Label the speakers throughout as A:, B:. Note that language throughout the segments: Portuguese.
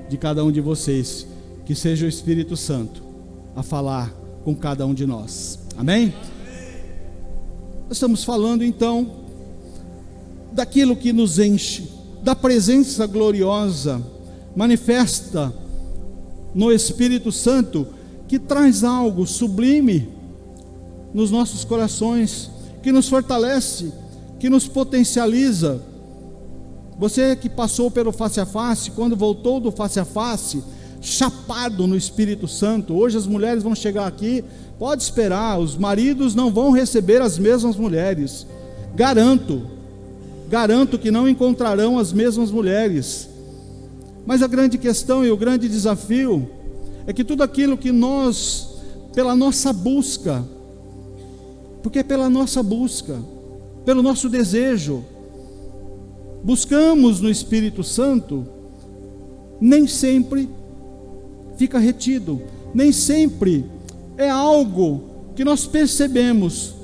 A: de cada um de vocês, que seja o Espírito Santo a falar com cada um de nós. Amém? Nós estamos falando então daquilo que nos enche, da presença gloriosa manifesta no Espírito Santo, que traz algo sublime nos nossos corações, que nos fortalece, que nos potencializa. Você que passou pelo face a face, quando voltou do face a face, chapado no Espírito Santo, hoje as mulheres vão chegar aqui, pode esperar, os maridos não vão receber as mesmas mulheres, garanto que não encontrarão as mesmas mulheres. Mas a grande questão e o grande desafio é que tudo aquilo que nós, pela nossa busca, porque é pela nossa busca, pelo nosso desejo, buscamos no Espírito Santo, nem sempre fica retido, nem sempre é algo que nós percebemos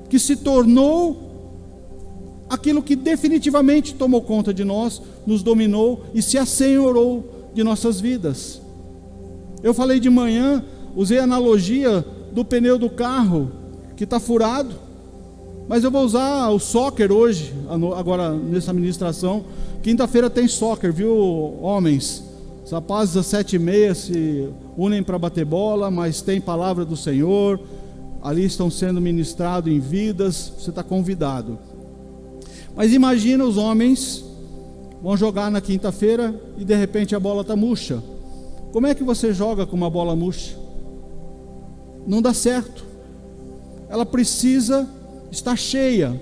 A: que se tornou aquilo que definitivamente tomou conta de nós, nos dominou e se assenhorou de nossas vidas. Eu falei de manhã, usei a analogia do pneu do carro que está furado, mas eu vou usar o soccer hoje, agora nessa ministração. Quinta-feira tem soccer, viu, homens? Os rapazes às 7h30 se unem para bater bola, mas tem palavra do Senhor, ali estão sendo ministrados em vidas, você está convidado. Mas imagina, os homens vão jogar na quinta-feira e de repente a bola está murcha. Como é que você joga com uma bola murcha? Não dá certo. Ela precisa estar cheia.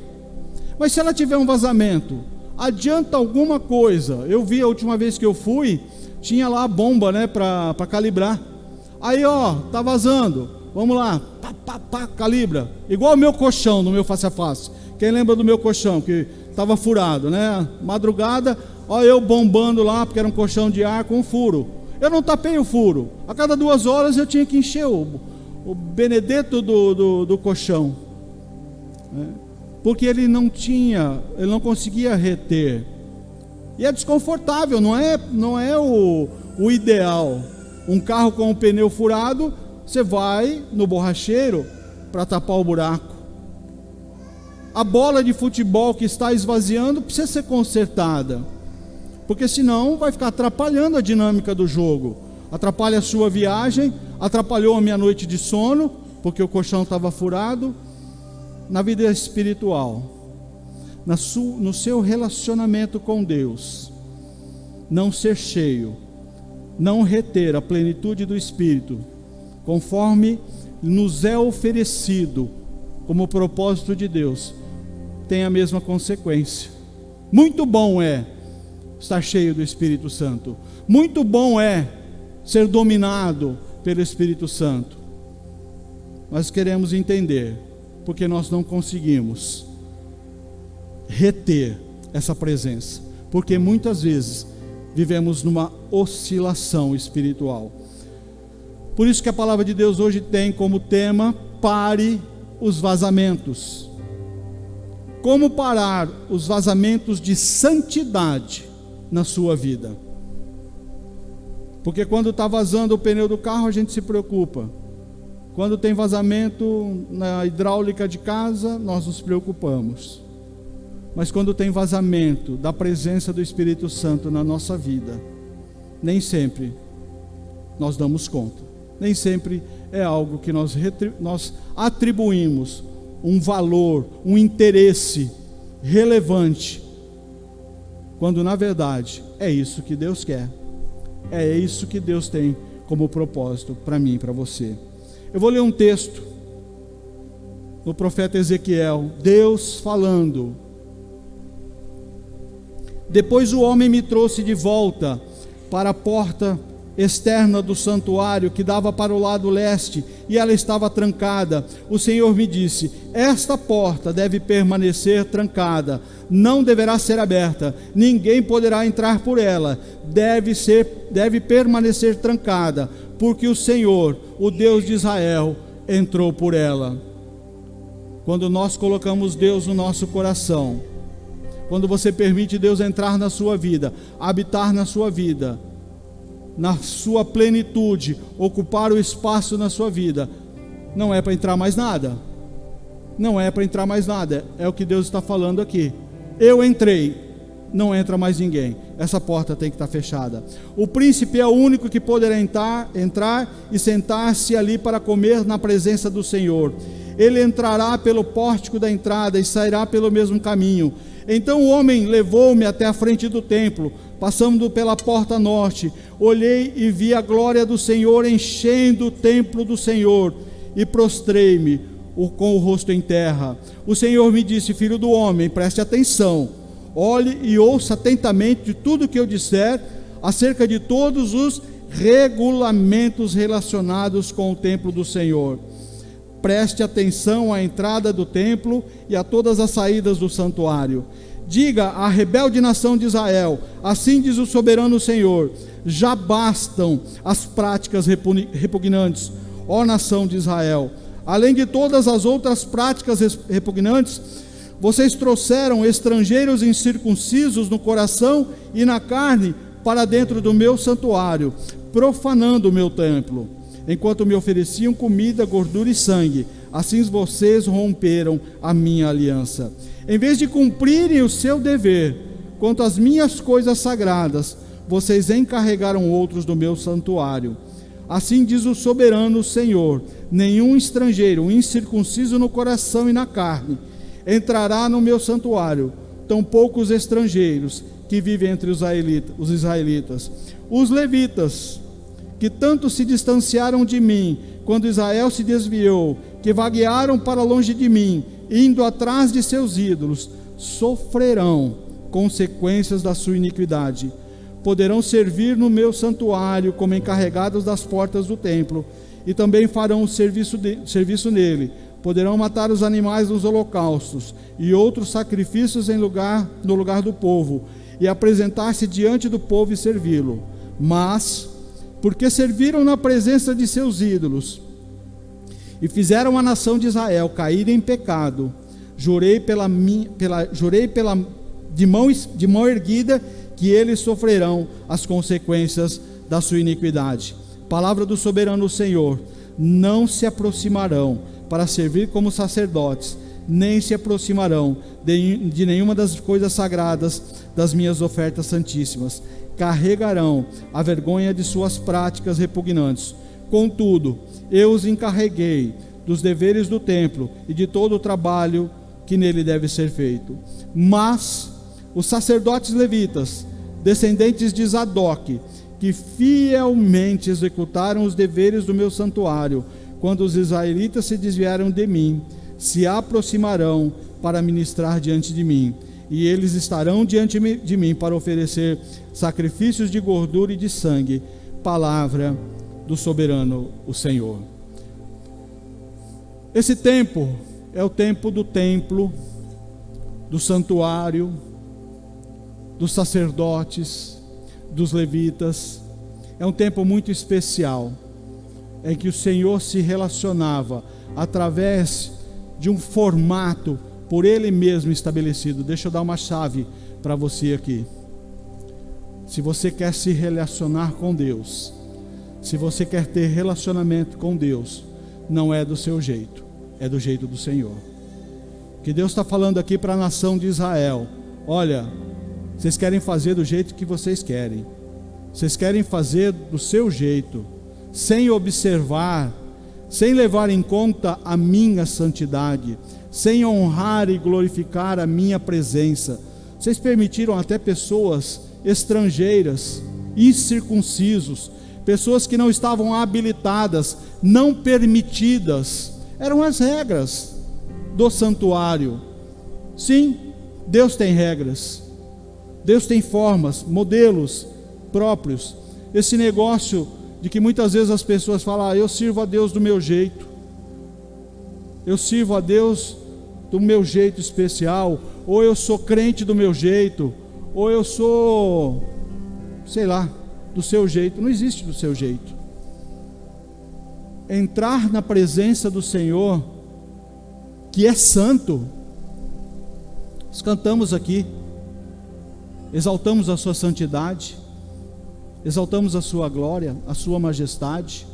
A: Mas se ela tiver um vazamento, adianta alguma coisa? Eu vi a última vez que eu fui, tinha lá a bomba, né, para calibrar. Aí tá vazando, vamos lá, calibra. Igual o meu colchão no meu face a face. Quem lembra do meu colchão que estava furado, né? Madrugada, eu bombando lá, porque era um colchão de ar com furo. Eu não tapei o furo. A cada 2 horas eu tinha que encher o Benedetto do colchão, né? Porque ele não conseguia reter. E é desconfortável, não é o ideal. Um carro com o pneu furado, você vai no borracheiro para tapar o buraco. A bola de futebol que está esvaziando precisa ser consertada, porque senão vai ficar atrapalhando a dinâmica do jogo, atrapalha a sua viagem, atrapalhou a minha noite de sono, porque o colchão estava furado. Na vida espiritual, no seu relacionamento com Deus, não ser cheio, não reter a plenitude do Espírito, conforme nos é oferecido como propósito de Deus, tem a mesma consequência. Muito bom é estar cheio do Espírito Santo, muito bom é ser dominado pelo Espírito Santo, mas queremos entender porque nós não conseguimos reter essa presença, porque muitas vezes vivemos numa oscilação espiritual. Por isso que a palavra de Deus hoje tem como tema: pare os vazamentos. Como parar os vazamentos de santidade na sua vida? Porque quando está vazando o pneu do carro, a gente se preocupa. Quando tem vazamento na hidráulica de casa, nós nos preocupamos. Mas quando tem vazamento da presença do Espírito Santo na nossa vida, nem sempre nós damos conta. Nem sempre é algo que nós atribuímos um valor, um interesse relevante, quando na verdade é isso que Deus quer. É isso que Deus tem como propósito para mim e para você. Eu vou ler um texto no profeta Ezequiel, Deus falando: depois o homem me trouxe de volta para a porta externa do santuário, que dava para o lado leste, e ela estava trancada. O Senhor me disse: esta porta deve permanecer trancada, não deverá ser aberta, ninguém poderá entrar por ela, deve permanecer trancada, porque o Senhor, o Deus de Israel, entrou por ela. Quando nós colocamos Deus no nosso coração, quando você permite Deus entrar na sua vida, habitar na sua vida, na sua plenitude, ocupar o espaço na sua vida, não é para entrar mais nada. Não é para entrar mais nada. É o que Deus está falando aqui. Eu entrei, não entra mais ninguém. Essa porta tem que estar fechada. O príncipe é o único que poderá entrar e sentar-se ali para comer na presença do Senhor. Ele entrará pelo pórtico da entrada e sairá pelo mesmo caminho. Então o homem levou-me até a frente do templo, passando pela porta norte. Olhei e vi a glória do Senhor enchendo o templo do Senhor, e prostrei-me com o rosto em terra. O Senhor me disse: filho do homem, preste atenção, olhe e ouça atentamente tudo o que eu disser acerca de todos os regulamentos relacionados com o templo do Senhor. Preste atenção à entrada do templo e a todas as saídas do santuário. Diga à rebelde nação de Israel: assim diz o soberano Senhor, já bastam as práticas repugnantes, ó nação de Israel. Além de todas as outras práticas repugnantes, vocês trouxeram estrangeiros incircuncisos no coração e na carne para dentro do meu santuário, profanando o meu templo, enquanto me ofereciam comida, gordura e sangue. Assim vocês romperam a minha aliança. Em vez de cumprirem o seu dever quanto às minhas coisas sagradas, vocês encarregaram outros do meu santuário. Assim diz o soberano Senhor: nenhum estrangeiro incircunciso no coração e na carne entrará no meu santuário, tampouco os estrangeiros que vivem entre os israelitas. Os levitas, que tanto se distanciaram de mim quando Israel se desviou, que vaguearam para longe de mim, indo atrás de seus ídolos, sofrerão consequências da sua iniquidade. Poderão servir no meu santuário como encarregados das portas do templo, e também farão o serviço nele. Poderão matar os animais dos holocaustos e outros sacrifícios no lugar do povo, e apresentar-se diante do povo e servi-lo. Mas, porque serviram na presença de seus ídolos e fizeram a nação de Israel cair em pecado, jurei de mão erguida que eles sofrerão as consequências da sua iniquidade. Palavra do soberano Senhor: não se aproximarão para servir como sacerdotes, nem se aproximarão de nenhuma das coisas sagradas das minhas ofertas santíssimas. Carregarão a vergonha de suas práticas repugnantes. Contudo, eu os encarreguei dos deveres do templo e de todo o trabalho que nele deve ser feito. Mas os sacerdotes levitas, descendentes de Zadok, que fielmente executaram os deveres do meu santuário, quando os israelitas se desviaram de mim, se aproximarão para ministrar diante de mim, e eles estarão diante de mim para oferecer sacrifícios de gordura e de sangue. Palavra do soberano, o Senhor. Esse tempo é o tempo do templo, do santuário, dos sacerdotes, dos levitas. É um tempo muito especial, em que o Senhor se relacionava através de um formato por Ele mesmo estabelecido. Deixa eu dar uma chave para você aqui. Se você quer se relacionar com Deus, se você quer ter relacionamento com Deus, não é do seu jeito, é do jeito do Senhor. Que Deus está falando aqui para a nação de Israel: olha, vocês querem fazer do jeito que vocês querem, vocês querem fazer do seu jeito, sem observar, sem levar em conta a minha santidade, sem honrar e glorificar a minha presença. Vocês permitiram até pessoas estrangeiras, incircuncisos, pessoas que não estavam habilitadas, não permitidas. Eram as regras do santuário. Sim, Deus tem regras, Deus tem formas, modelos próprios. Esse negócio de que muitas vezes as pessoas falam: eu sirvo a Deus do meu jeito, eu sirvo a Deus do meu jeito especial, ou eu sou crente do meu jeito, ou eu sou, sei lá, do seu jeito. Não existe do seu jeito. Entrar na presença do Senhor, que é santo, nós cantamos aqui, exaltamos a sua santidade, exaltamos a sua glória, a sua majestade.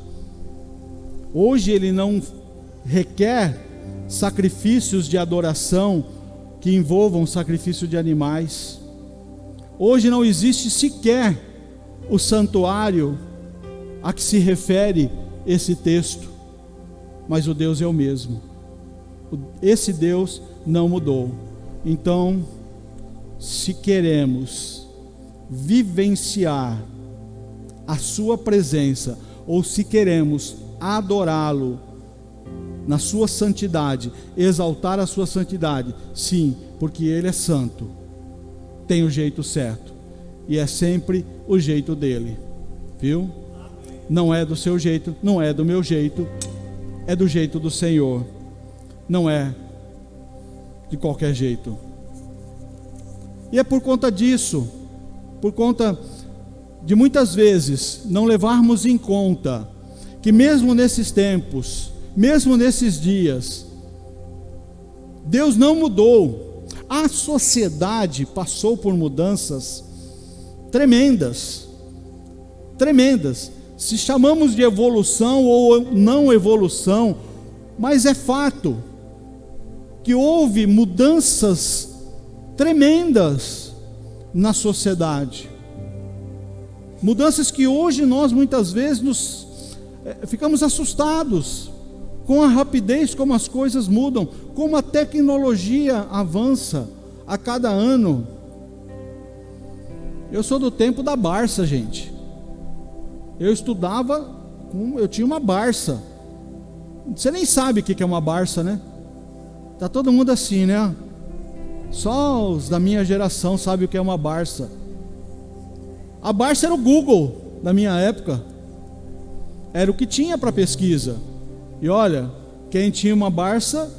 A: Hoje Ele não requer sacrifícios de adoração que envolvam sacrifício de animais. Hoje não existe sequer o santuário a que se refere esse texto, mas o Deus é o mesmo. Esse Deus não mudou. Então, se queremos vivenciar a sua presença, ou se queremos adorá-lo na sua santidade, exaltar a sua santidade, sim, porque Ele é santo, tem o jeito certo, e é sempre o jeito dele, viu? Não é do seu jeito, não é do meu jeito, é do jeito do Senhor, não é de qualquer jeito. E é por conta disso, por conta de muitas vezes não levarmos em conta que mesmo nesses tempos, mesmo nesses dias, Deus não mudou. A sociedade passou por mudanças tremendas, tremendas. Se chamamos de evolução ou não evolução, mas é fato que houve mudanças tremendas na sociedade. Mudanças que hoje nós muitas vezes ficamos assustados com a rapidez como as coisas mudam, como a tecnologia avança a cada ano. Eu sou do tempo da Barça, gente. Eu estudava, eu tinha uma Barça. Você nem sabe o que é uma Barça, né? Tá todo mundo assim, né? Só os da minha geração sabem o que é uma Barça. A Barça era o Google da minha época. Era o que tinha para pesquisa. E olha, quem tinha uma Barça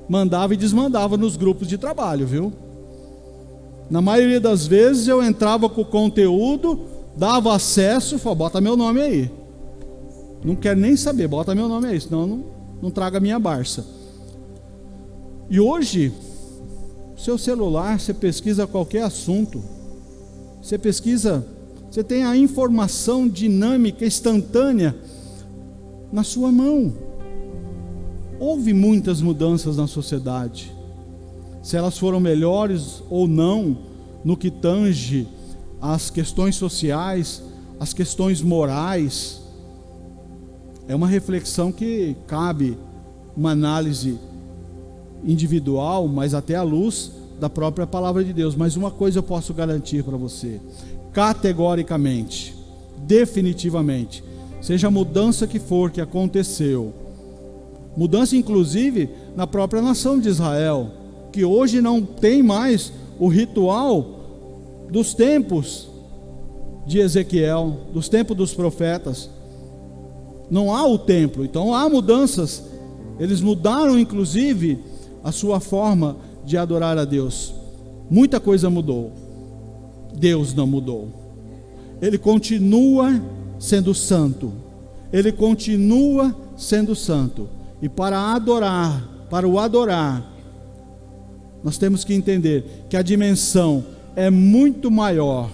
A: mandava e desmandava nos grupos de trabalho, viu? Na maioria das vezes eu entrava com o conteúdo, dava acesso e falava, bota meu nome aí. Não quero nem saber, bota meu nome aí, senão não traga minha Barça. E hoje, seu celular, você pesquisa qualquer assunto, você pesquisa, você tem a informação dinâmica, instantânea na sua mão. Houve muitas mudanças na sociedade. Se elas foram melhores ou não no que tange às questões sociais, às questões morais, é uma reflexão que cabe uma análise individual, mas até à luz da própria palavra de Deus. Mas uma coisa eu posso garantir para você, categoricamente, definitivamente, seja a mudança que for que aconteceu, mudança inclusive na própria nação de Israel, que hoje não tem mais o ritual dos tempos de Ezequiel, dos tempos dos profetas. Não há o templo, então há mudanças. Eles mudaram inclusive a sua forma de adorar a Deus. Muita coisa mudou. Deus não mudou. Ele continua sendo santo. Ele continua sendo santo. E para o adorar, nós temos que entender que a dimensão é muito maior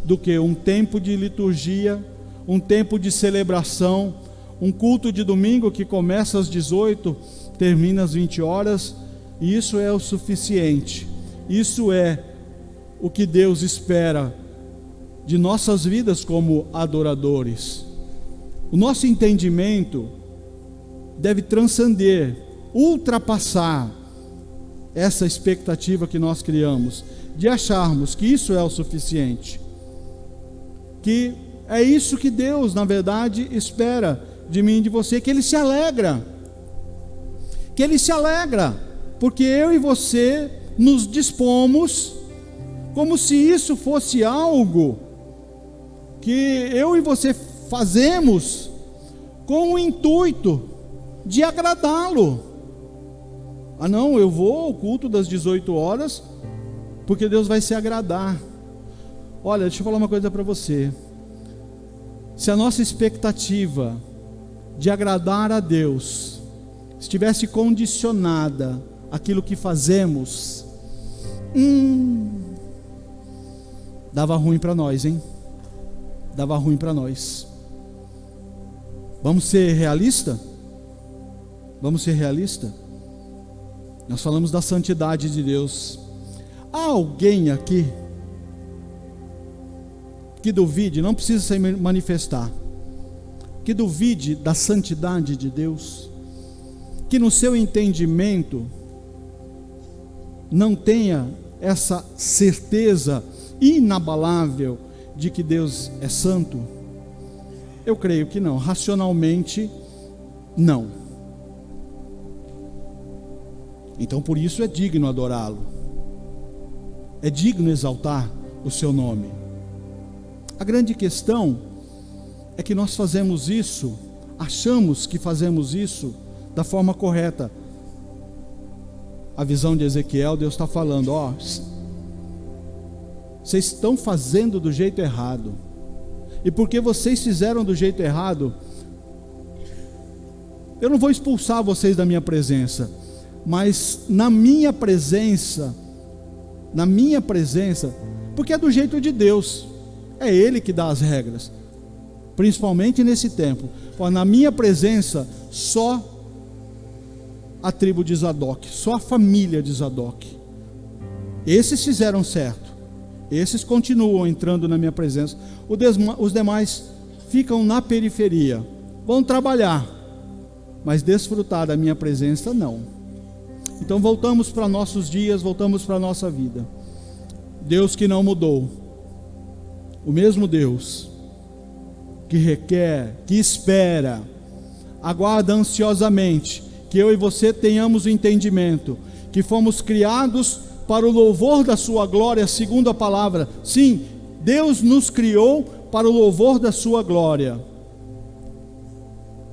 A: do que um tempo de liturgia, um tempo de celebração, um culto de domingo que começa às 18, termina às 20 horas, e isso é o suficiente. Isso é o que Deus espera de nossas vidas como adoradores. O nosso entendimento deve transcender, ultrapassar essa expectativa que nós criamos, de acharmos que isso é o suficiente, que é isso que Deus, na verdade, espera de mim e de você, que Ele se alegra, porque eu e você nos dispomos, como se isso fosse algo que eu e você fazemos com o intuito de agradá-lo. Ah não, eu vou ao culto das 18 horas porque Deus vai se agradar. Olha, deixa eu falar uma coisa para você. Se a nossa expectativa de agradar a Deus estivesse condicionada àquilo que fazemos, dava ruim para nós, hein? Dava ruim para nós. Vamos ser realistas? Vamos ser realistas? Nós falamos da santidade de Deus. Há alguém aqui que duvide, não precisa se manifestar, que duvide da santidade de Deus, que no seu entendimento não tenha essa certeza inabalável de que Deus é santo? Eu creio que não, racionalmente não. Então por isso é digno adorá-lo, é digno exaltar o seu nome. A grande questão é que nós fazemos isso, achamos que fazemos isso da forma correta. A visão de Ezequiel, Deus está falando, ó, vocês estão fazendo do jeito errado, e porque vocês fizeram do jeito errado, eu não vou expulsar vocês da minha presença, mas na minha presença, porque é do jeito de Deus, é Ele que dá as regras, principalmente nesse tempo. Na minha presença, só a tribo de Zadok, só a família de Zadok, esses fizeram certo, esses continuam entrando na minha presença, os demais ficam na periferia, vão trabalhar, mas desfrutar da minha presença não. Então voltamos para nossos dias, voltamos para a nossa vida. Deus que não mudou, o mesmo Deus que requer, que espera, aguarda ansiosamente que eu e você tenhamos o entendimento que fomos criados para o louvor da sua glória, segundo a palavra. Sim, Deus nos criou para o louvor da sua glória,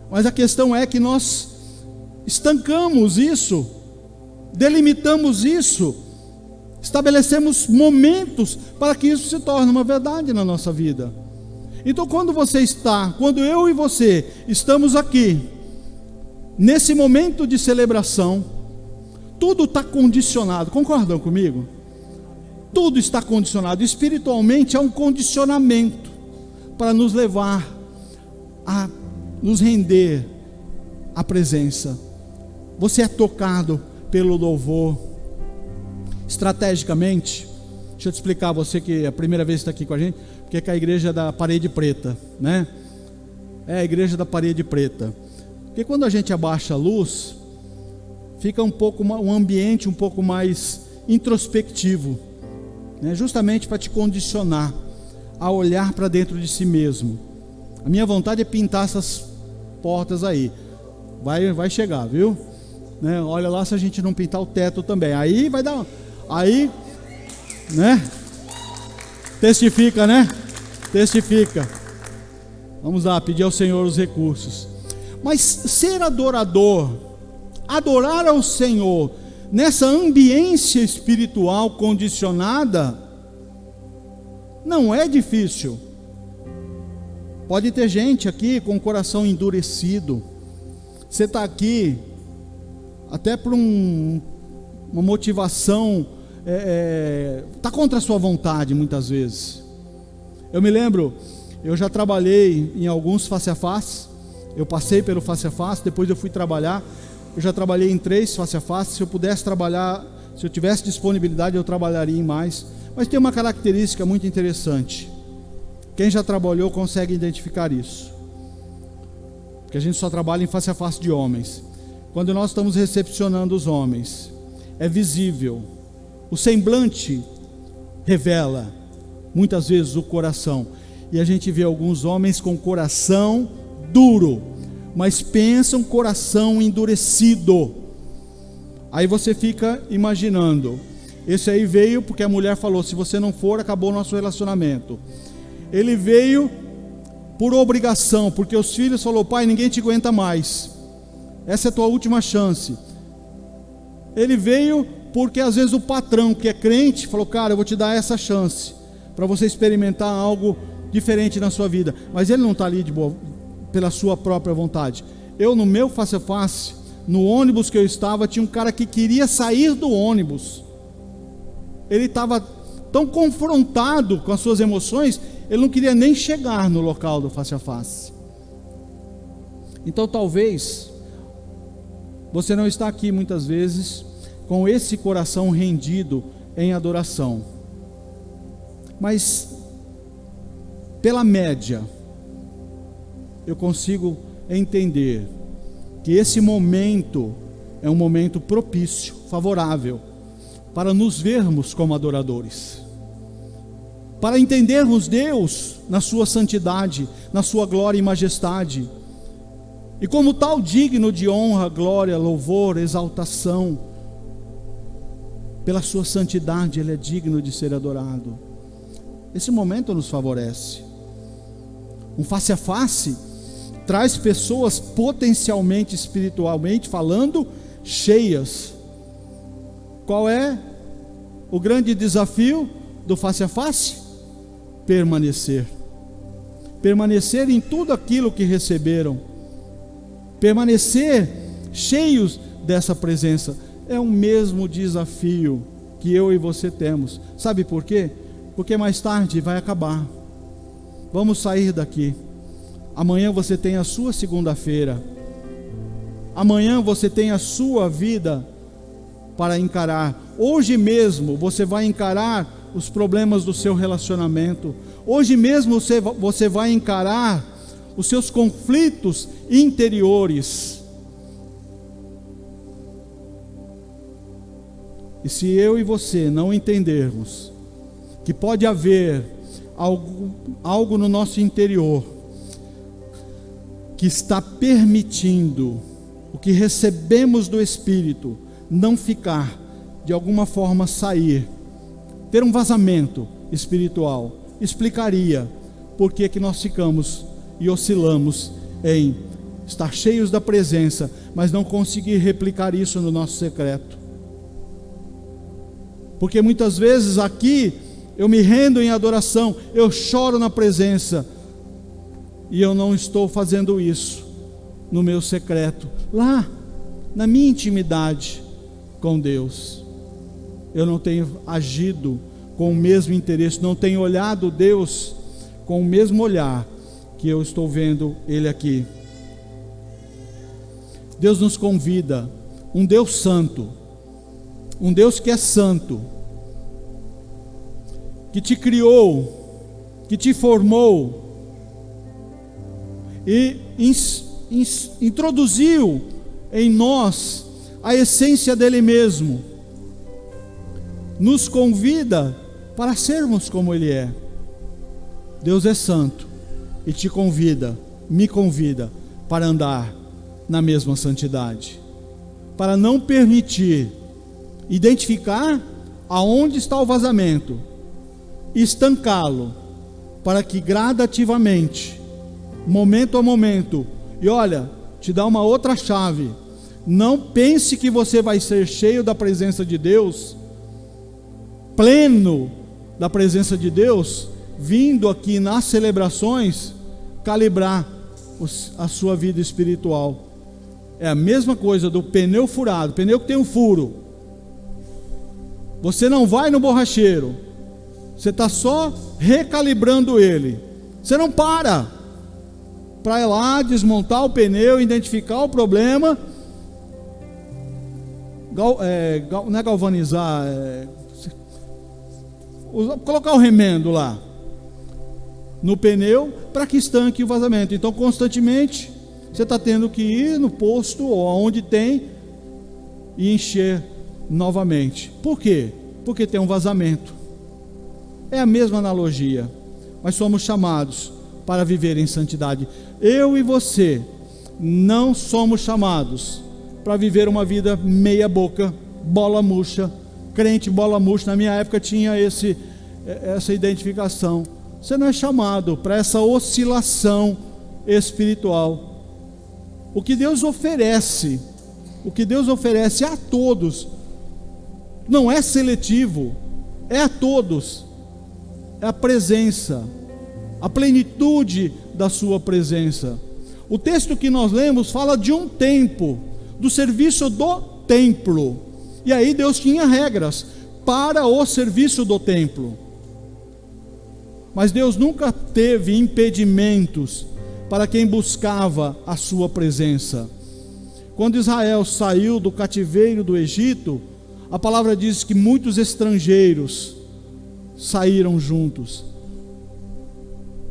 A: mas a questão é que nós estancamos isso, delimitamos isso, estabelecemos momentos para que isso se torne uma verdade na nossa vida. Então quando eu e você estamos aqui, nesse momento de celebração, tudo está condicionado, concordam comigo? Tudo está condicionado, espiritualmente há um condicionamento para nos levar a nos render à presença. Você é tocado pelo louvor, estrategicamente. Deixa eu te explicar, você que é a primeira vez que está aqui com a gente, porque é a igreja da parede preta, né? É a igreja da parede preta. Porque quando a gente abaixa a luz, fica um ambiente um pouco mais introspectivo, né? Justamente para te condicionar a olhar para dentro de si mesmo. A minha vontade é pintar essas portas aí, vai chegar, viu? Né? Olha lá se a gente não pintar o teto também, aí vai dar, aí, né? Testifica, né? Testifica. Vamos lá, pedir ao Senhor os recursos. Mas ser adorador, adorar ao Senhor nessa ambiência espiritual condicionada, não é difícil. Pode ter gente aqui com o coração endurecido. Você está aqui até por uma motivação, está contra a sua vontade muitas vezes. Eu me lembro, eu já trabalhei em alguns face a face, eu passei pelo face a face, depois eu fui trabalhar, eu já trabalhei em 3 face a face. Se eu pudesse trabalhar, se eu tivesse disponibilidade, eu trabalharia em mais. Mas tem uma característica muito interessante, quem já trabalhou consegue identificar isso, porque a gente só trabalha em face a face de homens. Quando nós estamos recepcionando os homens, é visível, o semblante revela muitas vezes o coração, e a gente vê alguns homens com coração duro, mas pensam coração endurecido. Aí você fica imaginando, esse aí veio porque a mulher falou, se você não for, acabou o nosso relacionamento. Ele veio por obrigação, porque os filhos falaram, pai, ninguém te aguenta mais, essa é a tua última chance. Ele veio porque às vezes o patrão que é crente falou, cara, eu vou te dar essa chance para você experimentar algo diferente na sua vida, mas ele não está ali de boa, pela sua própria vontade. Eu, no meu face a face, no ônibus que eu estava, tinha um cara que queria sair do ônibus, ele estava tão confrontado com as suas emoções, ele não queria nem chegar no local do face a face. Então talvez você não está aqui muitas vezes com esse coração rendido em adoração, mas pela média eu consigo entender que esse momento é um momento propício, favorável, para nos vermos como adoradores, para entendermos Deus na sua santidade, na sua glória e majestade, e como tal digno de honra, glória, louvor, exaltação. Pela sua santidade Ele é digno de ser adorado. Esse momento nos favorece. Um face a face traz pessoas potencialmente, espiritualmente falando, cheias. Qual é o grande desafio do face a face? Permanecer em tudo aquilo que receberam, permanecer cheios dessa presença. É o mesmo desafio que eu e você temos. Sabe por quê? Porque mais tarde vai acabar. Vamos sair daqui. Amanhã você tem a sua segunda-feira. Amanhã você tem a sua vida para encarar. Hoje mesmo você vai encarar os problemas do seu relacionamento. Hoje mesmo você vai encarar os seus conflitos interiores. E se eu e você não entendermos que pode haver algo no nosso interior que está permitindo o que recebemos do Espírito não ficar, de alguma forma sair, ter um vazamento espiritual, explicaria por que nós ficamos e oscilamos em estar cheios da presença, mas não conseguir replicar isso no nosso secreto. Porque muitas vezes aqui eu me rendo em adoração, eu choro na presença, e eu não estou fazendo isso no meu secreto, lá na minha intimidade com Deus. Eu não tenho agido com o mesmo interesse, não tenho olhado Deus com o mesmo olhar que eu estou vendo Ele aqui. Deus nos convida, um Deus santo, um Deus que é santo, que te criou, que te formou e introduziu em nós a essência dele mesmo, nos convida para sermos como ele é. Deus é santo e te convida, me convida para andar na mesma santidade, para não permitir identificar aonde está o vazamento, estancá-lo, para que gradativamente, momento a momento, e olha, te dá uma outra chave. Não pense que você vai ser cheio da presença de Deus, pleno da presença de Deus, vindo aqui nas celebrações calibrar a sua vida espiritual. É a mesma coisa do pneu furado, pneu que tem um furo. Você não vai no borracheiro, você está só recalibrando ele. Você não para ir lá desmontar o pneu, identificar o problema, não é galvanizar, colocar o remendo lá no pneu para que estanque o vazamento. Então constantemente você está tendo que ir no posto ou aonde tem e encher novamente. Por quê? Porque tem um vazamento. É a mesma analogia, mas somos chamados para viver em santidade. Eu e você não somos chamados para viver uma vida meia boca, bola murcha, crente bola murcha. Na minha época tinha essa identificação. Você não é chamado para essa oscilação espiritual. O que Deus oferece a todos, não é seletivo, é a todos. É a presença, a plenitude da sua presença. O texto que nós lemos fala de um tempo, do serviço do templo. E aí Deus tinha regras para o serviço do templo. Mas Deus nunca teve impedimentos para quem buscava a sua presença. Quando Israel saiu do cativeiro do Egito, a palavra diz que muitos estrangeiros saíram juntos.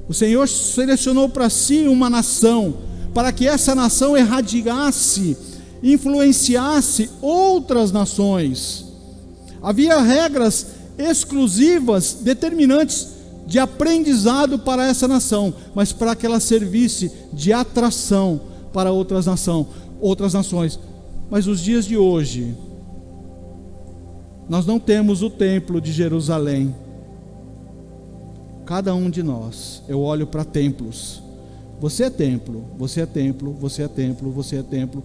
A: O Senhor selecionou para si uma nação, para que essa nação irradiasse, influenciasse outras nações. Havia regras exclusivas, determinantes de aprendizado para essa nação, mas para que ela servisse de atração para outras nações. Mas nos dias de hoje, nós não temos o templo de Jerusalém. Cada um de nós, eu olho para templos. Você é templo, você é templo, você é templo, você é templo.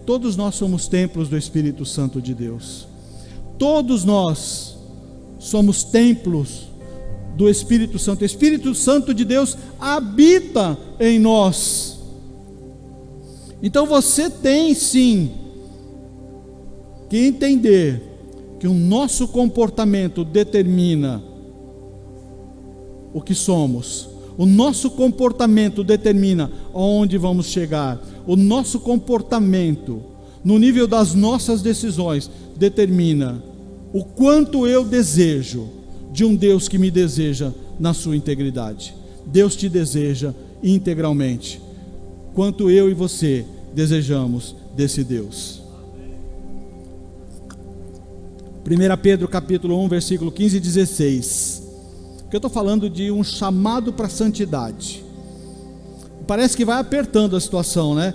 A: Todos nós somos templos do Espírito Santo de Deus. Todos nós somos templos do Espírito Santo. O Espírito Santo de Deus habita em nós. Então você tem sim que entender que o nosso comportamento determina o que somos. O nosso comportamento determina aonde vamos chegar. O nosso comportamento, no nível das nossas decisões, determina o quanto eu desejo de um Deus que me deseja na sua integridade. Deus te deseja integralmente, quanto eu e você desejamos desse Deus. 1 Pedro capítulo 1, versículo 15 e 16. Porque eu estou falando de um chamado para a santidade. Parece que vai apertando a situação, né?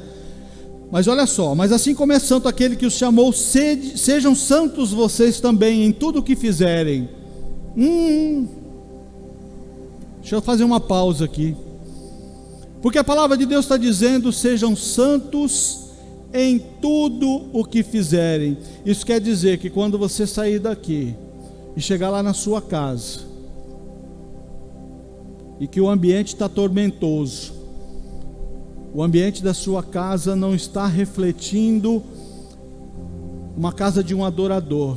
A: Mas olha só: mas assim como é santo aquele que os chamou, sejam santos vocês também em tudo o que fizerem. Deixa eu fazer uma pausa aqui. Porque a palavra de Deus está dizendo: sejam santos em tudo o que fizerem. Isso quer dizer que quando você sair daqui e chegar lá na sua casa, e que o ambiente está tormentoso, o ambiente da sua casa não está refletindo uma casa de um adorador,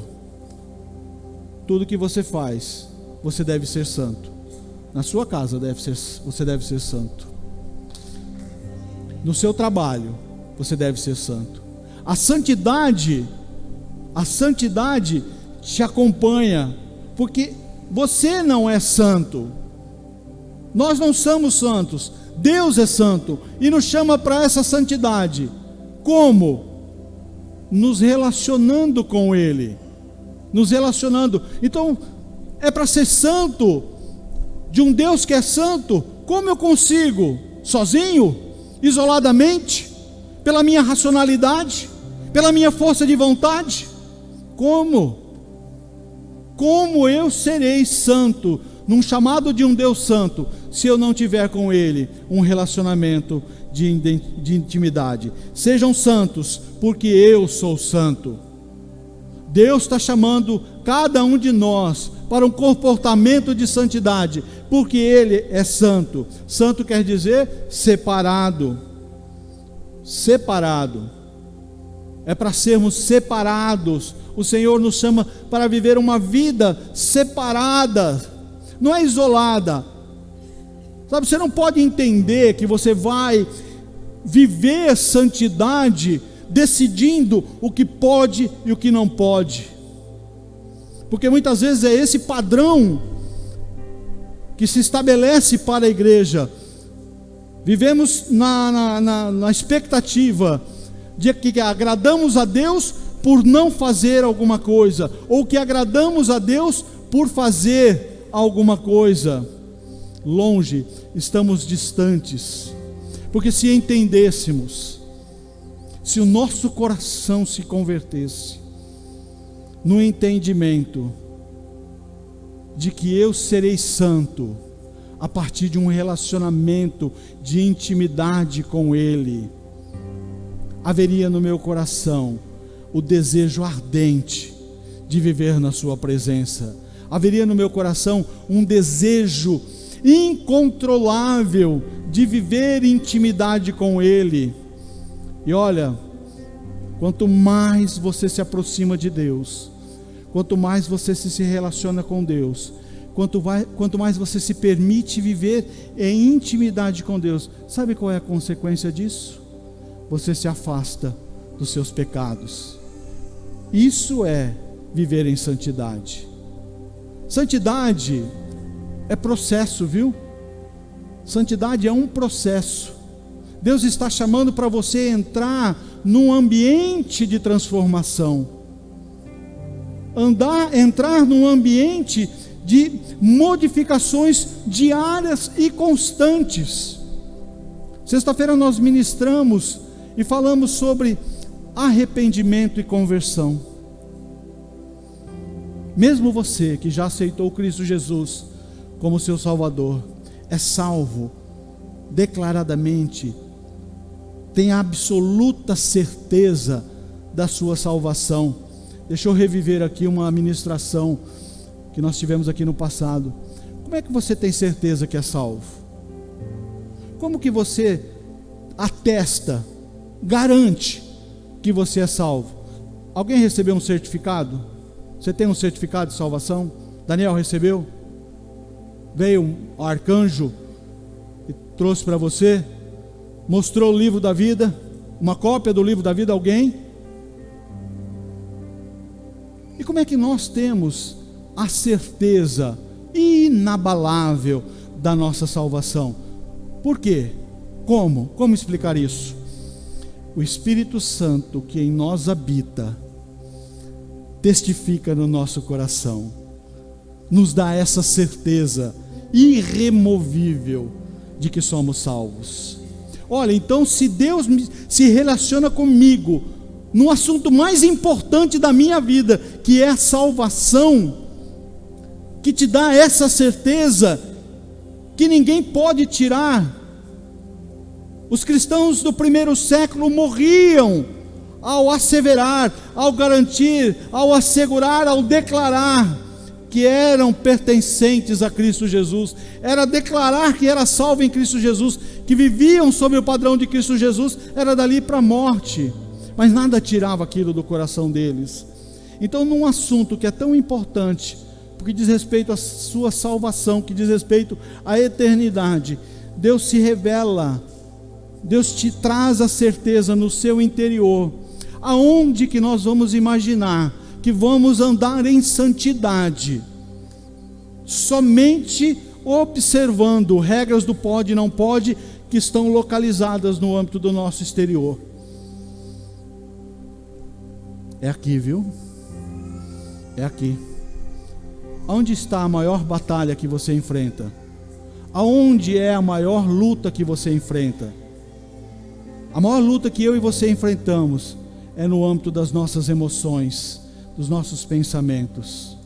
A: tudo que você faz, você deve ser santo. Na sua casa você deve ser santo. No seu trabalho você deve ser santo. A santidade te acompanha, porque você não é santo. Nós não somos santos. Deus é santo e nos chama para essa santidade. Como? Nos relacionando com Ele. Nos relacionando. Então, é para ser santo de um Deus que é santo. Como eu consigo? Sozinho? Isoladamente? Pela minha racionalidade? Pela minha força de vontade? Como? Como eu serei santo num chamado de um Deus santo, se eu não tiver com Ele um relacionamento de intimidade? Sejam santos, porque eu sou santo. Deus está chamando cada um de nós para um comportamento de santidade, porque Ele é santo. Santo quer dizer separado. Separado. É para sermos separados. O Senhor nos chama para viver uma vida separada, não é isolada. Sabe, você não pode entender que você vai viver santidade decidindo o que pode e o que não pode, porque muitas vezes é esse padrão que se estabelece para a igreja. Vivemos na expectativa de que agradamos a Deus por não fazer alguma coisa, ou que agradamos a Deus por fazer alguma coisa. Longe, estamos distantes, porque se entendêssemos, se o nosso coração se convertesse no entendimento de que eu serei santo a partir de um relacionamento de intimidade com Ele, haveria no meu coração o desejo ardente de viver na sua presença. Haveria no meu coração um desejo incontrolável de viver intimidade com Ele. E olha, quanto mais você se aproxima de Deus, quanto mais você se relaciona com Deus, quanto mais você se permite viver em intimidade com Deus, sabe qual é a consequência disso? Você se afasta dos seus pecados. Isso é viver em santidade. Santidade é processo, viu? Santidade é um processo. Deus está chamando para você entrar num ambiente de transformação. Entrar num ambiente de modificações diárias e constantes. Sexta-feira nós ministramos e falamos sobre arrependimento e conversão. Mesmo você que já aceitou Cristo Jesus como seu Salvador, é salvo declaradamente, tem absoluta certeza da sua salvação. Deixa eu reviver aqui uma ministração que nós tivemos aqui no passado. Como é que você tem certeza que é salvo? Como que você atesta, garante que você é salvo? Alguém recebeu um certificado? Você tem um certificado de salvação? Daniel recebeu? Veio um arcanjo e trouxe para você? Mostrou o livro da vida? Uma cópia do livro da vida a alguém? E como é que nós temos a certeza inabalável da nossa salvação? Por quê? Como? Como explicar isso? O Espírito Santo que em nós habita testifica no nosso coração, nos dá essa certeza irremovível de que somos salvos. Olha, então se Deus se relaciona comigo no assunto mais importante da minha vida, que é a salvação, que te dá essa certeza que ninguém pode tirar. Os cristãos do primeiro século morriam ao asseverar, ao garantir, ao assegurar, ao declarar que eram pertencentes a Cristo Jesus, era declarar que era salvo em Cristo Jesus, que viviam sob o padrão de Cristo Jesus, era dali para a morte, mas nada tirava aquilo do coração deles. Então, num assunto que é tão importante, porque diz respeito à sua salvação, que diz respeito à eternidade, Deus se revela, Deus te traz a certeza no seu interior. Aonde que nós vamos imaginar que vamos andar em santidade? Somente observando regras do pode e não pode, que estão localizadas no âmbito do nosso exterior. É aqui, viu? É aqui. Onde está a maior batalha que você enfrenta? Aonde é a maior luta que você enfrenta? A maior luta que eu e você enfrentamos é no âmbito das nossas emoções, dos nossos pensamentos.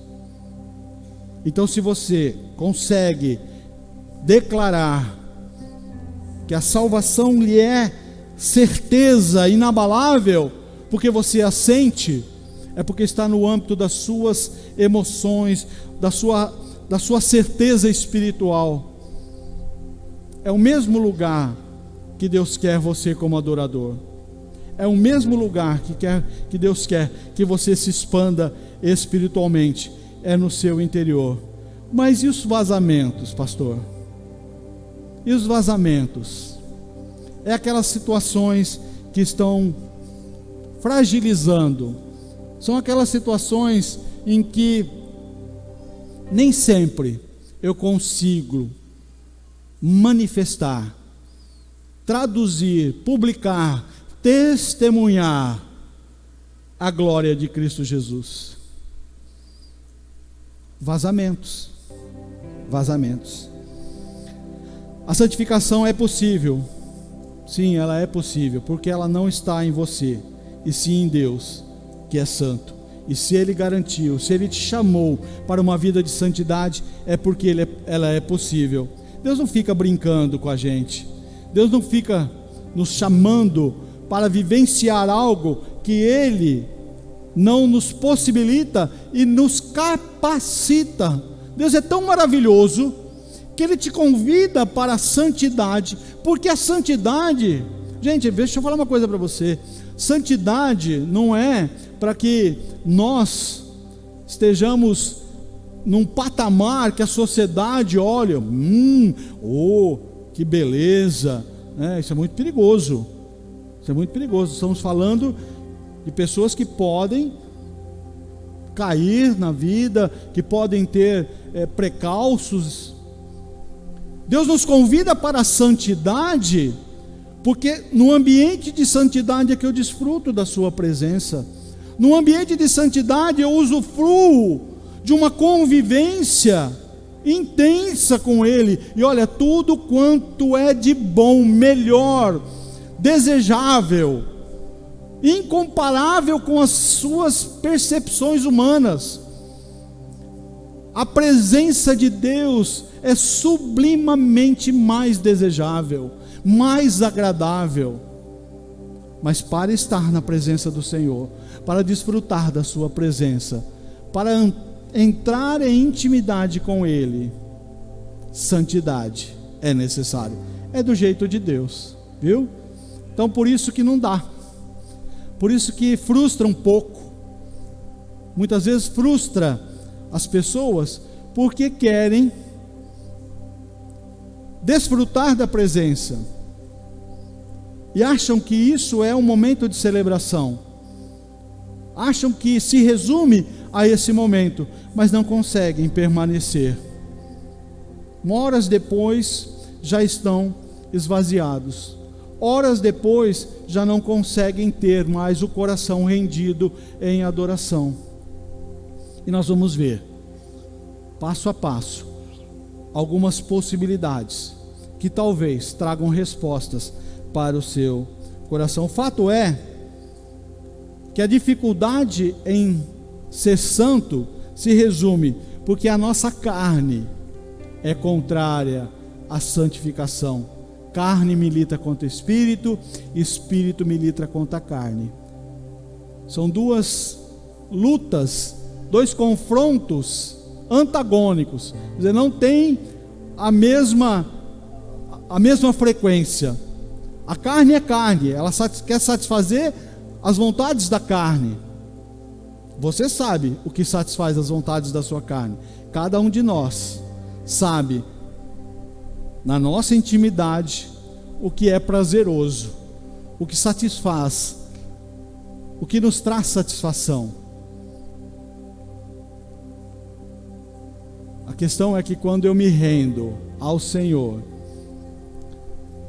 A: Então, se você consegue declarar que a salvação lhe é certeza inabalável, porque você a sente, é porque está no âmbito das suas emoções, da sua certeza espiritual. É o mesmo lugar que Deus quer você como adorador. É o mesmo lugar que Deus quer que você se expanda espiritualmente, é no seu interior. Mas e os vazamentos, pastor? E os vazamentos? É aquelas situações que estão fragilizando, são aquelas situações em que nem sempre eu consigo manifestar, traduzir, publicar, testemunhar a glória de Cristo Jesus. Vazamentos. A santificação é possível. Sim, ela é possível, porque ela não está em você, e sim em Deus, que é santo. E se Ele garantiu, se Ele te chamou para uma vida de santidade, é porque ela é possível. Deus não fica brincando com a gente. Deus não fica nos chamando para vivenciar algo que Ele não nos possibilita e nos capacita. Deus é tão maravilhoso que Ele te convida para a santidade, porque a santidade, gente, deixa eu falar uma coisa para você. Santidade não é para que nós estejamos num patamar que a sociedade olha, que beleza, isso é muito perigoso. Isso é muito perigoso. Estamos falando de pessoas que podem cair na vida, que podem ter precalços. Deus nos convida para a santidade, porque no ambiente de santidade é que eu desfruto da sua presença. No ambiente de santidade eu usufruo de uma convivência intensa com Ele. E olha, tudo quanto é de bom, melhor, desejável, incomparável com as suas percepções humanas. A presença de Deus é sublimamente mais desejável, mais agradável. Mas para estar na presença do Senhor, para desfrutar da sua presença, para entrar em intimidade com Ele, santidade é necessário. É do jeito de Deus, viu? Então por isso que não dá. Por isso que frustra um pouco. Muitas vezes frustra as pessoas porque querem desfrutar da presença e acham que isso é um momento de celebração, acham que se resume a esse momento, mas não conseguem permanecer. Horas depois já estão esvaziados, horas depois já não conseguem ter mais o coração rendido em adoração. E nós vamos ver, passo a passo, algumas possibilidades que talvez tragam respostas para o seu coração. O fato é que a dificuldade em ser santo se resume porque a nossa carne é contrária à santificação. Carne milita contra espírito, espírito milita contra a carne. São duas lutas, dois confrontos antagônicos. Quer dizer, não tem a mesma frequência. A carne é carne, ela quer satisfazer as vontades da carne. Você sabe o que satisfaz as vontades da sua carne. Cada um de nós sabe, na nossa intimidade, o que é prazeroso, o que satisfaz, o que nos traz satisfação. A questão é que quando eu me rendo ao Senhor,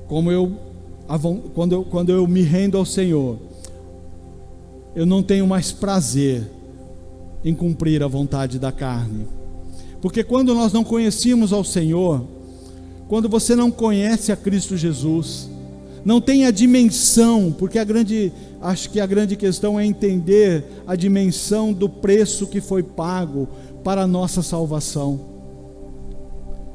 A: quando eu me rendo ao Senhor, eu não tenho mais prazer em cumprir a vontade da carne. Porque quando nós não conhecíamos ao Senhor, quando você não conhece a Cristo Jesus, não tem a dimensão, porque acho que a grande questão é entender a dimensão do preço que foi pago para a nossa salvação.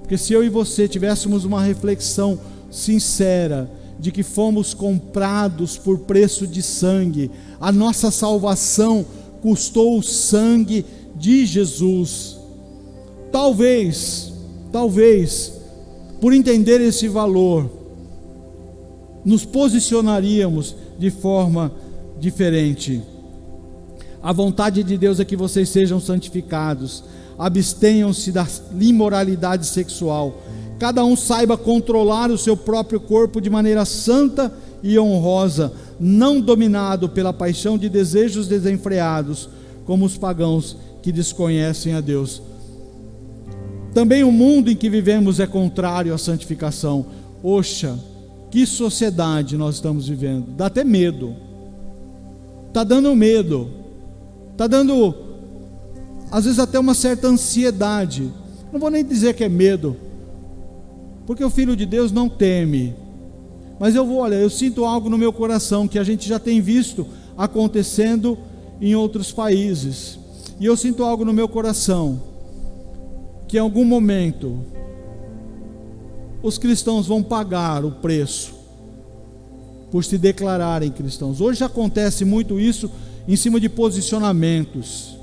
A: Porque se eu e você tivéssemos uma reflexão sincera de que fomos comprados por preço de sangue, a nossa salvação custou o sangue de Jesus. Talvez, por entender esse valor, nos posicionaríamos de forma diferente. A vontade de Deus é que vocês sejam santificados, abstenham-se da imoralidade sexual, cada um saiba controlar o seu próprio corpo de maneira santa e honrosa, não dominado pela paixão de desejos desenfreados, como os pagãos que desconhecem a Deus. Também o mundo em que vivemos é contrário à santificação. Oxa, que sociedade nós estamos vivendo, dá até medo, está dando medo, está dando às vezes até uma certa ansiedade. Não vou nem dizer que é medo, porque o Filho de Deus não teme, mas eu sinto algo no meu coração que a gente já tem visto acontecendo em outros países, e eu sinto algo no meu coração, que em algum momento os cristãos vão pagar o preço por se declararem cristãos. Hoje acontece muito isso em cima de posicionamentos.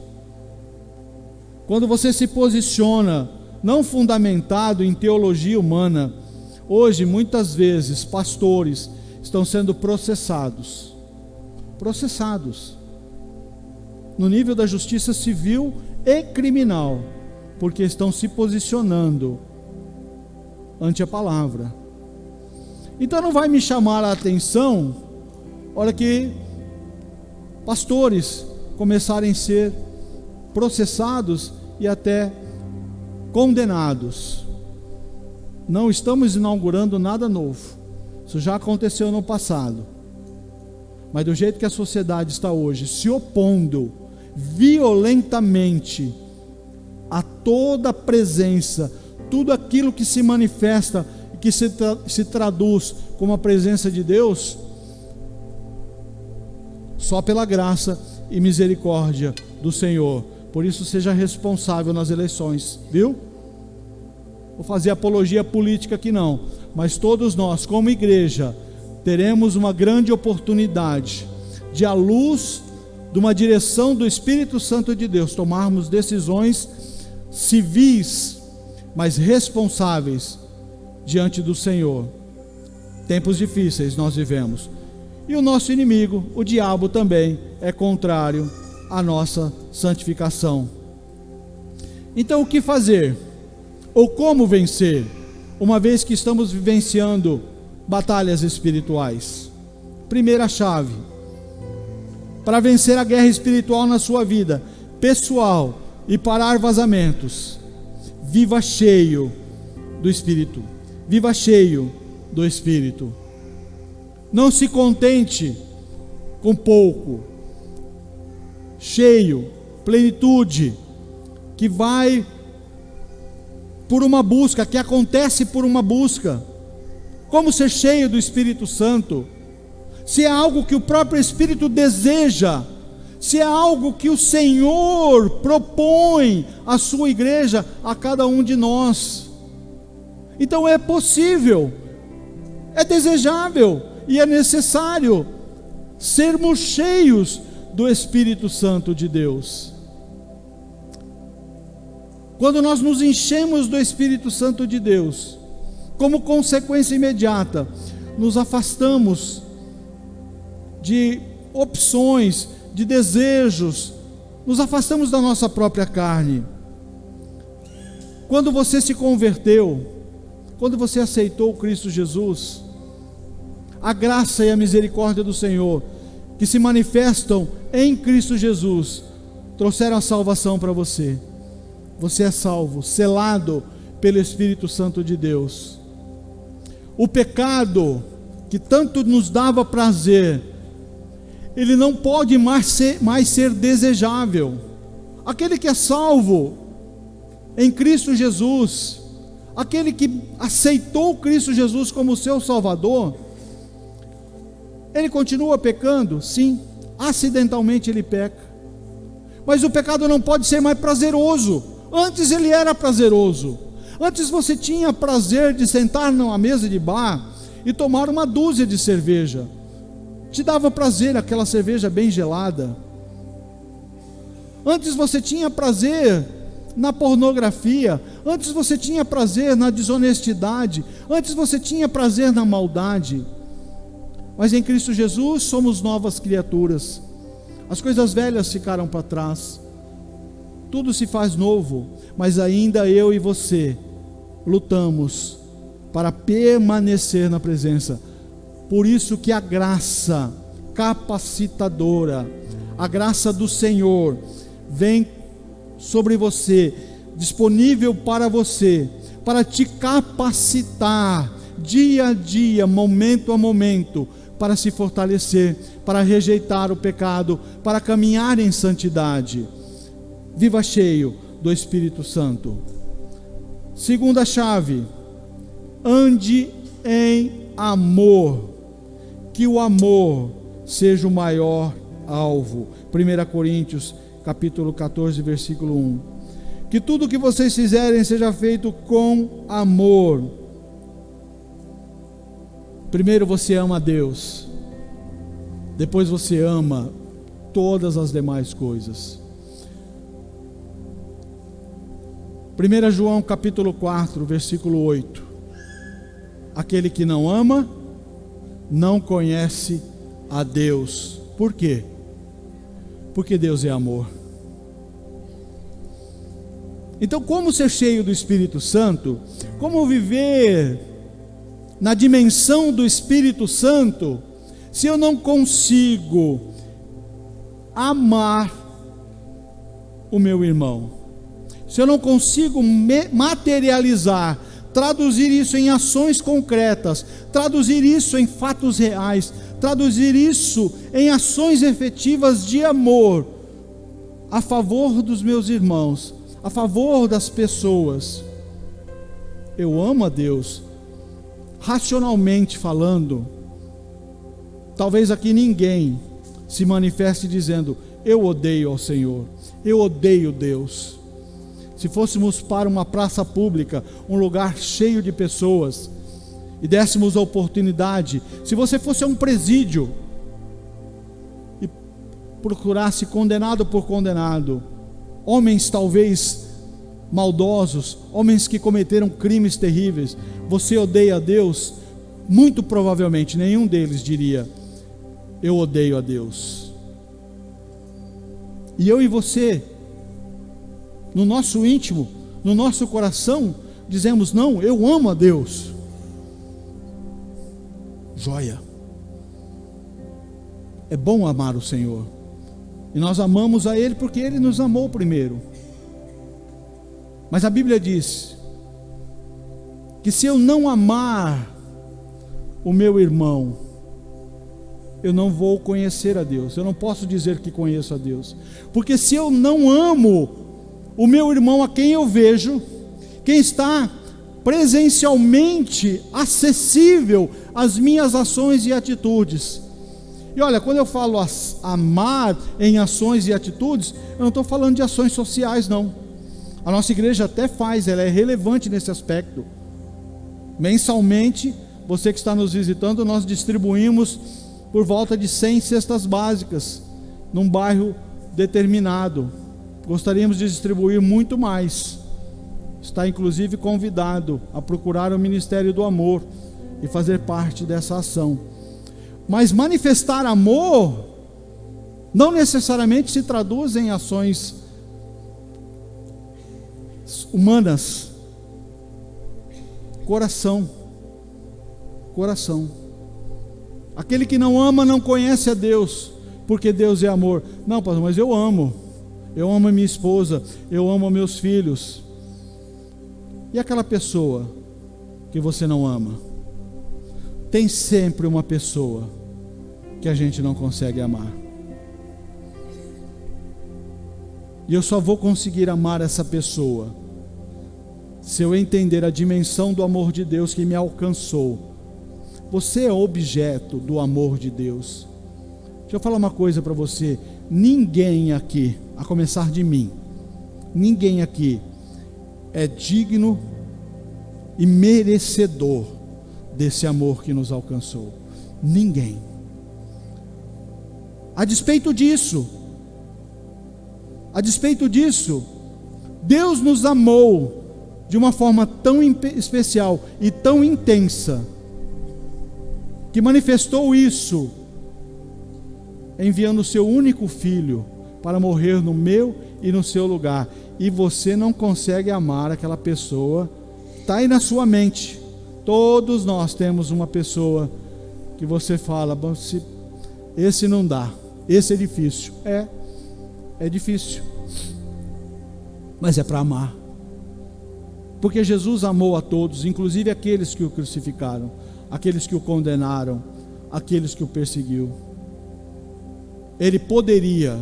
A: Quando você se posiciona não fundamentado em teologia humana, hoje muitas vezes pastores estão sendo processados no nível da justiça civil e criminal, porque estão se posicionando ante a palavra. Então não vai me chamar a atenção a hora que pastores começarem a ser processados e até condenados. Não estamos inaugurando nada novo, isso já aconteceu no passado. Mas do jeito que a sociedade está hoje, se opondo violentamente a toda a presença, tudo aquilo que se manifesta e que se traduz como a presença de Deus, só pela graça e misericórdia do Senhor. Por isso seja responsável nas eleições, viu? Vou fazer apologia política aqui não, mas todos nós como igreja teremos uma grande oportunidade de, à luz de uma direção do Espírito Santo de Deus, tomarmos decisões civis, mas responsáveis diante do Senhor. Tempos difíceis nós vivemos, e o nosso inimigo, o diabo, também é contrário à nossa santificação. Então o que fazer? Ou como vencer, uma vez que estamos vivenciando batalhas espirituais? Primeira chave para vencer a guerra espiritual na sua vida pessoal e parar vazamentos: viva cheio do Espírito. Viva cheio do Espírito. Não se contente com pouco. Cheio, plenitude, que vai por uma busca, que acontece por uma busca. Como ser cheio do Espírito Santo? Se é algo que o próprio Espírito deseja, se é algo que o Senhor propõe à sua igreja, a cada um de nós. Então é possível, é desejável e é necessário sermos cheios do Espírito Santo de Deus. Quando nós nos enchemos do Espírito Santo de Deus, como consequência imediata, nos afastamos de opções, de desejos, nos afastamos da nossa própria carne. Quando você se converteu, quando você aceitou Cristo Jesus, a graça e a misericórdia do Senhor, que se manifestam em Cristo Jesus, trouxeram a salvação para você. Você é salvo, selado pelo Espírito Santo de Deus. O pecado que tanto nos dava prazer, ele não pode mais ser desejável. Aquele que é salvo em Cristo Jesus, aquele que aceitou Cristo Jesus como seu Salvador, ele continua pecando? Sim, acidentalmente ele peca, mas o pecado não pode ser mais prazeroso. Antes ele era prazeroso. Antes você tinha prazer de sentar numa mesa de bar e tomar uma dúzia de cerveja. Te dava prazer aquela cerveja bem gelada. Antes você tinha prazer na pornografia. Antes você tinha prazer na desonestidade. Antes você tinha prazer na maldade. Mas em Cristo Jesus somos novas criaturas. As coisas velhas ficaram para trás. Tudo se faz novo, mas ainda eu e você lutamos para permanecer na presença. Por isso que a graça capacitadora, a graça do Senhor vem sobre você, disponível para você, para te capacitar dia a dia, momento a momento, para se fortalecer, para rejeitar o pecado, para caminhar em santidade. Viva cheio do Espírito Santo. Segunda chave: ande em amor, que o amor seja o maior alvo. 1 Coríntios capítulo 14, versículo 1. Que tudo que vocês fizerem seja feito com amor. Primeiro você ama a Deus, depois você ama todas as demais coisas. 1 João capítulo 4, versículo 8. Aquele que não ama, não conhece a Deus. Por quê? Porque Deus é amor. Então, como ser cheio do Espírito Santo? Como viver na dimensão do Espírito Santo, se eu não consigo amar o meu irmão? Se eu não consigo materializar, traduzir isso em ações concretas, traduzir isso em fatos reais, traduzir isso em ações efetivas de amor a favor dos meus irmãos, a favor das pessoas. Eu amo a Deus, racionalmente falando. Talvez aqui ninguém se manifeste dizendo: eu odeio ao Senhor, eu odeio Deus. Se fôssemos para uma praça pública, um lugar cheio de pessoas, e dessemos a oportunidade, se você fosse a um presídio e procurasse condenado por condenado, homens talvez maldosos, homens que cometeram crimes terríveis, você odeia a Deus? Muito provavelmente nenhum deles diria: eu odeio a Deus. E eu e você, no nosso íntimo, no nosso coração, dizemos: não, eu amo a Deus. Joia. É bom amar o Senhor, e nós amamos a Ele porque Ele nos amou primeiro. Mas a Bíblia diz que se eu não amar o meu irmão, eu não vou conhecer a Deus. Eu não posso dizer que conheço a Deus, porque se eu não amo o meu irmão a quem eu vejo, quem está presencialmente acessível às minhas ações e atitudes. E olha, quando eu falo amar em ações e atitudes, eu não estou falando de ações sociais, não. A nossa igreja até faz, ela é relevante nesse aspecto. Mensalmente, você que está nos visitando, nós distribuímos por volta de 100 cestas básicas num bairro determinado. Gostaríamos de distribuir muito mais. Está inclusive convidado a procurar o Ministério do Amor e fazer parte dessa ação. Mas manifestar amor não necessariamente se traduz em ações humanas. Coração. Aquele que não ama não conhece a Deus, porque Deus é amor. Não, pastor, mas eu amo a minha esposa, eu amo meus filhos. E aquela pessoa que você não ama? Tem sempre uma pessoa que a gente não consegue amar. E eu só vou conseguir amar essa pessoa se eu entender a dimensão do amor de Deus que me alcançou. Você é objeto do amor de Deus. Deixa eu falar uma coisa para você: ninguém aqui, a começar de mim, ninguém aqui é digno e merecedor desse amor que nos alcançou. Ninguém. A despeito disso, Deus nos amou de uma forma tão especial e tão intensa, que manifestou isso enviando o seu único filho para morrer no meu e no seu lugar. E você não consegue amar aquela pessoa. Está aí na sua mente. Todos nós temos uma pessoa que você fala: esse não dá, esse é difícil. É difícil, mas é para amar, porque Jesus amou a todos, inclusive aqueles que o crucificaram, aqueles que o condenaram, aqueles que o perseguiu. Ele poderia,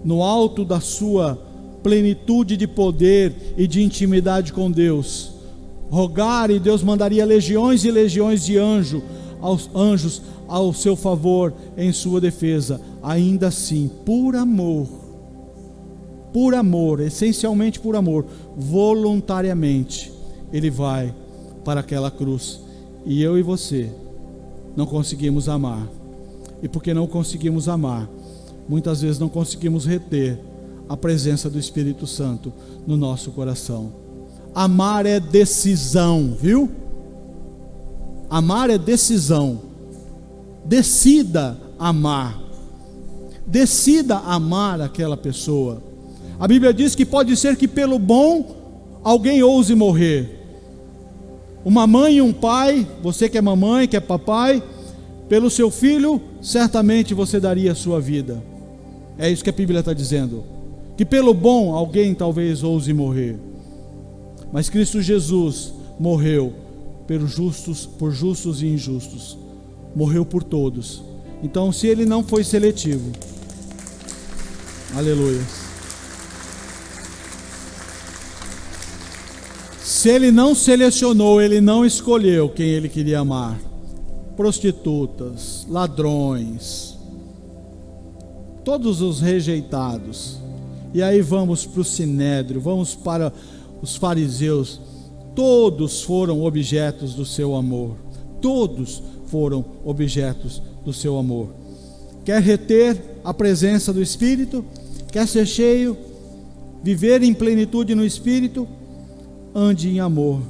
A: no alto da sua plenitude de poder e de intimidade com Deus, rogar, e Deus mandaria legiões e legiões de anjos ao seu favor, em sua defesa. Ainda assim, por amor, essencialmente por amor, voluntariamente, Ele vai para aquela cruz. E eu e você não conseguimos amar. E porque não conseguimos amar, muitas vezes não conseguimos reter a presença do Espírito Santo no nosso coração. Amar é decisão, viu? Amar é decisão. Decida amar. Decida amar aquela pessoa. A Bíblia diz que pode ser que pelo bom alguém ouse morrer. Uma mãe e um pai, você que é mamãe, que é papai, pelo seu filho, certamente você daria a sua vida. É isso que a Bíblia está dizendo. Que pelo bom, alguém talvez ouse morrer. Mas Cristo Jesus morreu por justos e injustos. Morreu por todos. Então, se Ele não foi seletivo, aleluia. Se Ele não selecionou, Ele não escolheu quem Ele queria amar. Prostitutas, ladrões, todos os rejeitados. E aí vamos para o Sinédrio, vamos para os fariseus. Todos foram objetos do seu amor. Todos foram objetos do seu amor. Quer reter a presença do Espírito? Quer ser cheio? Viver em plenitude no Espírito? Ande em amor.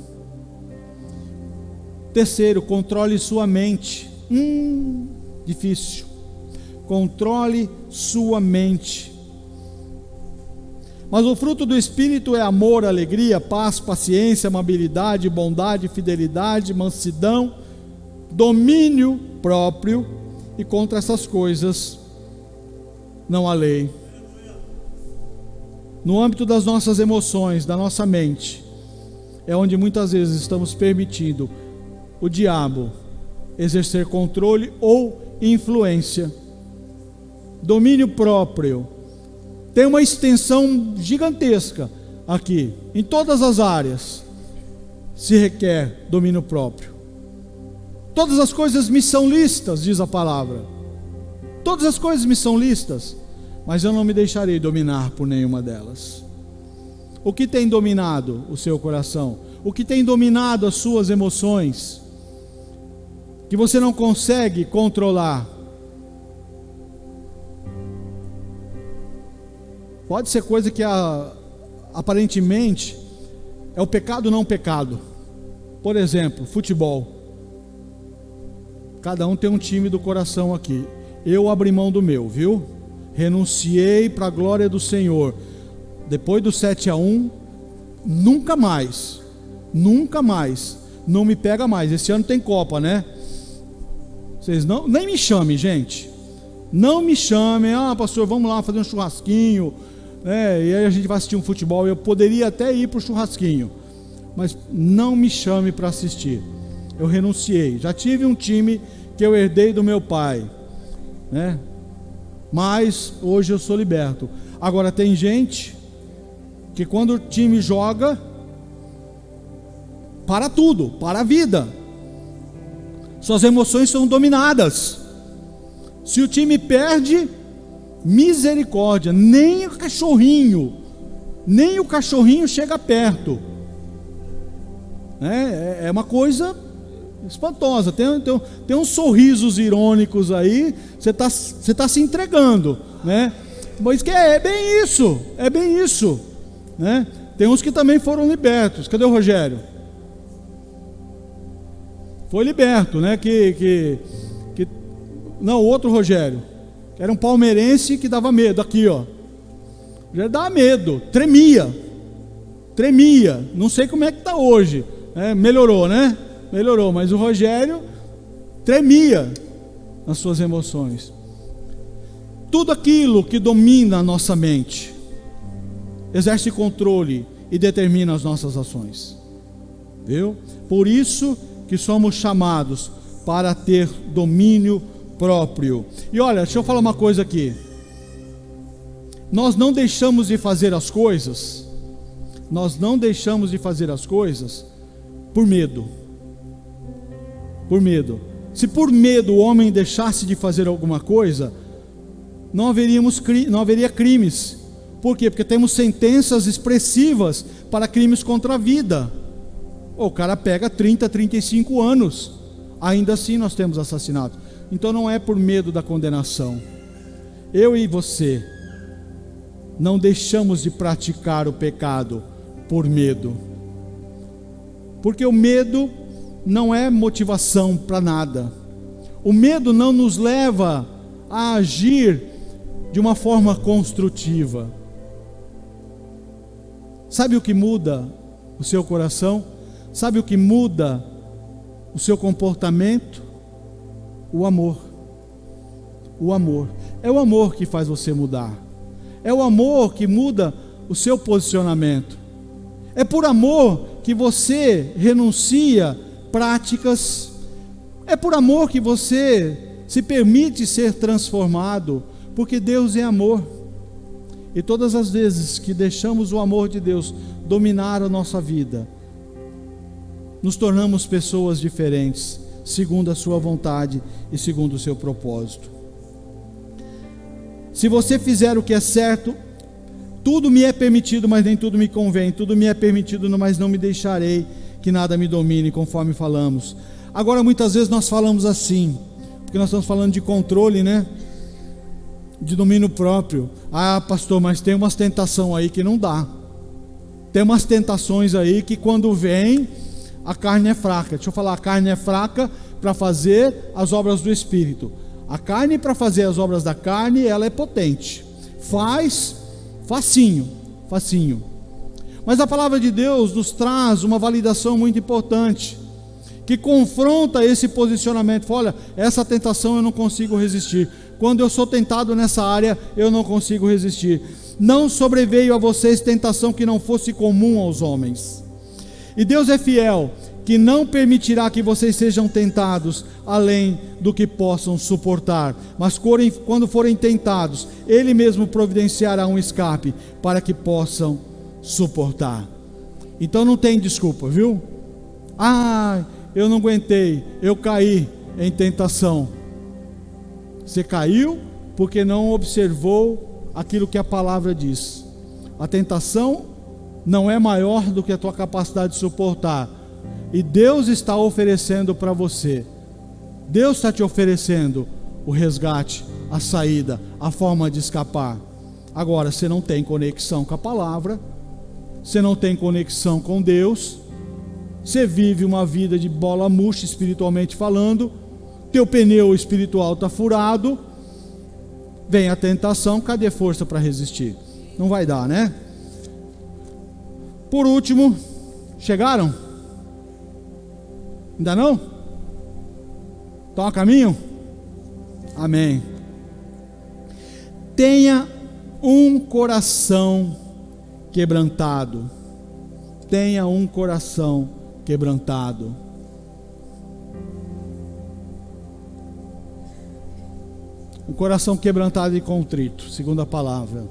A: Terceiro, controle sua mente. Difícil. Controle sua mente. Mas o fruto do Espírito é amor, alegria, paz, paciência, amabilidade, bondade, fidelidade, mansidão, domínio próprio, e contra essas coisas não há lei. No âmbito das nossas emoções, da nossa mente, é onde muitas vezes estamos permitindo o diabo exercer controle ou influência. Domínio próprio tem uma extensão gigantesca aqui, em todas as áreas se requer domínio próprio. Todas as coisas me são lícitas, diz a palavra. Todas as coisas me são lícitas, mas eu não me deixarei dominar por nenhuma delas. O que tem dominado o seu coração? O que tem dominado as suas emoções? Que você não consegue controlar? Pode ser coisa que aparentemente é o pecado não pecado. Por exemplo, futebol. Cada um tem um time do coração aqui. Eu abri mão do meu, viu? Renunciei para a glória do Senhor. Depois do 7-1, nunca mais, não me pega mais. Esse ano tem Copa, né? Vocês nem me chamem, gente. Não me chamem. Pastor, vamos lá fazer um churrasquinho, né? E aí a gente vai assistir um futebol. Eu poderia até ir para o churrasquinho, mas não me chame para assistir. Eu renunciei. Já tive um time que eu herdei do meu pai, né? Mas hoje eu sou liberto. Agora tem gente que quando o time joga, para tudo, para a vida. Suas emoções são dominadas. Se o time perde, misericórdia, nem o cachorrinho chega perto. É uma coisa espantosa. Tem uns sorrisos irônicos aí. Você tá se entregando, né? Mas que é bem isso, né? Tem uns que também foram libertos. Cadê o Rogério? Foi liberto, né? Não, o outro Rogério, que era um palmeirense que dava medo. Aqui, ó, já dava medo, tremia. Não sei como é que está hoje. Melhorou, né? Melhorou, mas o Rogério tremia nas suas emoções. Tudo aquilo que domina a nossa mente exerce controle e determina as nossas ações. Viu? Por isso que somos chamados para ter domínio próprio. E olha, deixa eu falar uma coisa aqui. Nós não deixamos de fazer as coisas por medo. Se por medo o homem deixasse de fazer alguma coisa, não haveria crimes. Por quê? Porque temos sentenças expressivas para crimes contra a vida. O cara pega 30, 35 anos. Ainda assim nós temos assassinato. Então não é por medo da condenação. Eu e você não deixamos de praticar o pecado por medo. Porque o medo não é motivação para nada. O medo não nos leva a agir de uma forma construtiva. Sabe o que muda o seu coração? Sabe o que muda o seu comportamento? O amor. O amor. É o amor que faz você mudar. É o amor que muda o seu posicionamento. É por amor que você renuncia práticas. É por amor que você se permite ser transformado, porque Deus é amor. E todas as vezes que deixamos o amor de Deus dominar a nossa vida, nos tornamos pessoas diferentes, segundo a sua vontade e segundo o seu propósito. Se você fizer o que é certo, tudo me é permitido, mas nem tudo me convém. Tudo me é permitido, mas não me deixarei que nada me domine, conforme falamos. Agora, muitas vezes nós falamos assim, porque nós estamos falando de controle, né? De domínio próprio. Ah, pastor, mas tem umas tentações aí que não dá. Tem umas tentações aí que quando vem, a carne é fraca. Deixa eu falar, a carne é fraca para fazer as obras do Espírito. A carne, para fazer as obras da carne, ela é potente. Faz facinho. Mas a palavra de Deus nos traz uma validação muito importante, que confronta esse posicionamento. Olha, essa tentação eu não consigo resistir. Quando eu sou tentado nessa área, eu não consigo resistir. Não sobreveio a vocês tentação que não fosse comum aos homens. E Deus é fiel, que não permitirá que vocês sejam tentados além do que possam suportar. Mas quando forem tentados, Ele mesmo providenciará um escape para que possam suportar. Então não tem desculpa, viu? Ah, eu não aguentei, eu caí em tentação. Você caiu porque não observou aquilo que a palavra diz. A tentação não é maior do que a tua capacidade de suportar. E Deus está oferecendo para você. Deus está te oferecendo o resgate, a saída, a forma de escapar. Agora, você não tem conexão com a palavra, você não tem conexão com Deus, você vive uma vida de bola murcha espiritualmente falando, teu pneu espiritual está furado, vem a tentação, cadê força para resistir? Não vai dar, né? Por último, chegaram? Ainda não? Estão a caminho? Amém. Tenha um coração quebrantado. Tenha um coração quebrantado. Um coração quebrantado e contrito, segundo a palavra.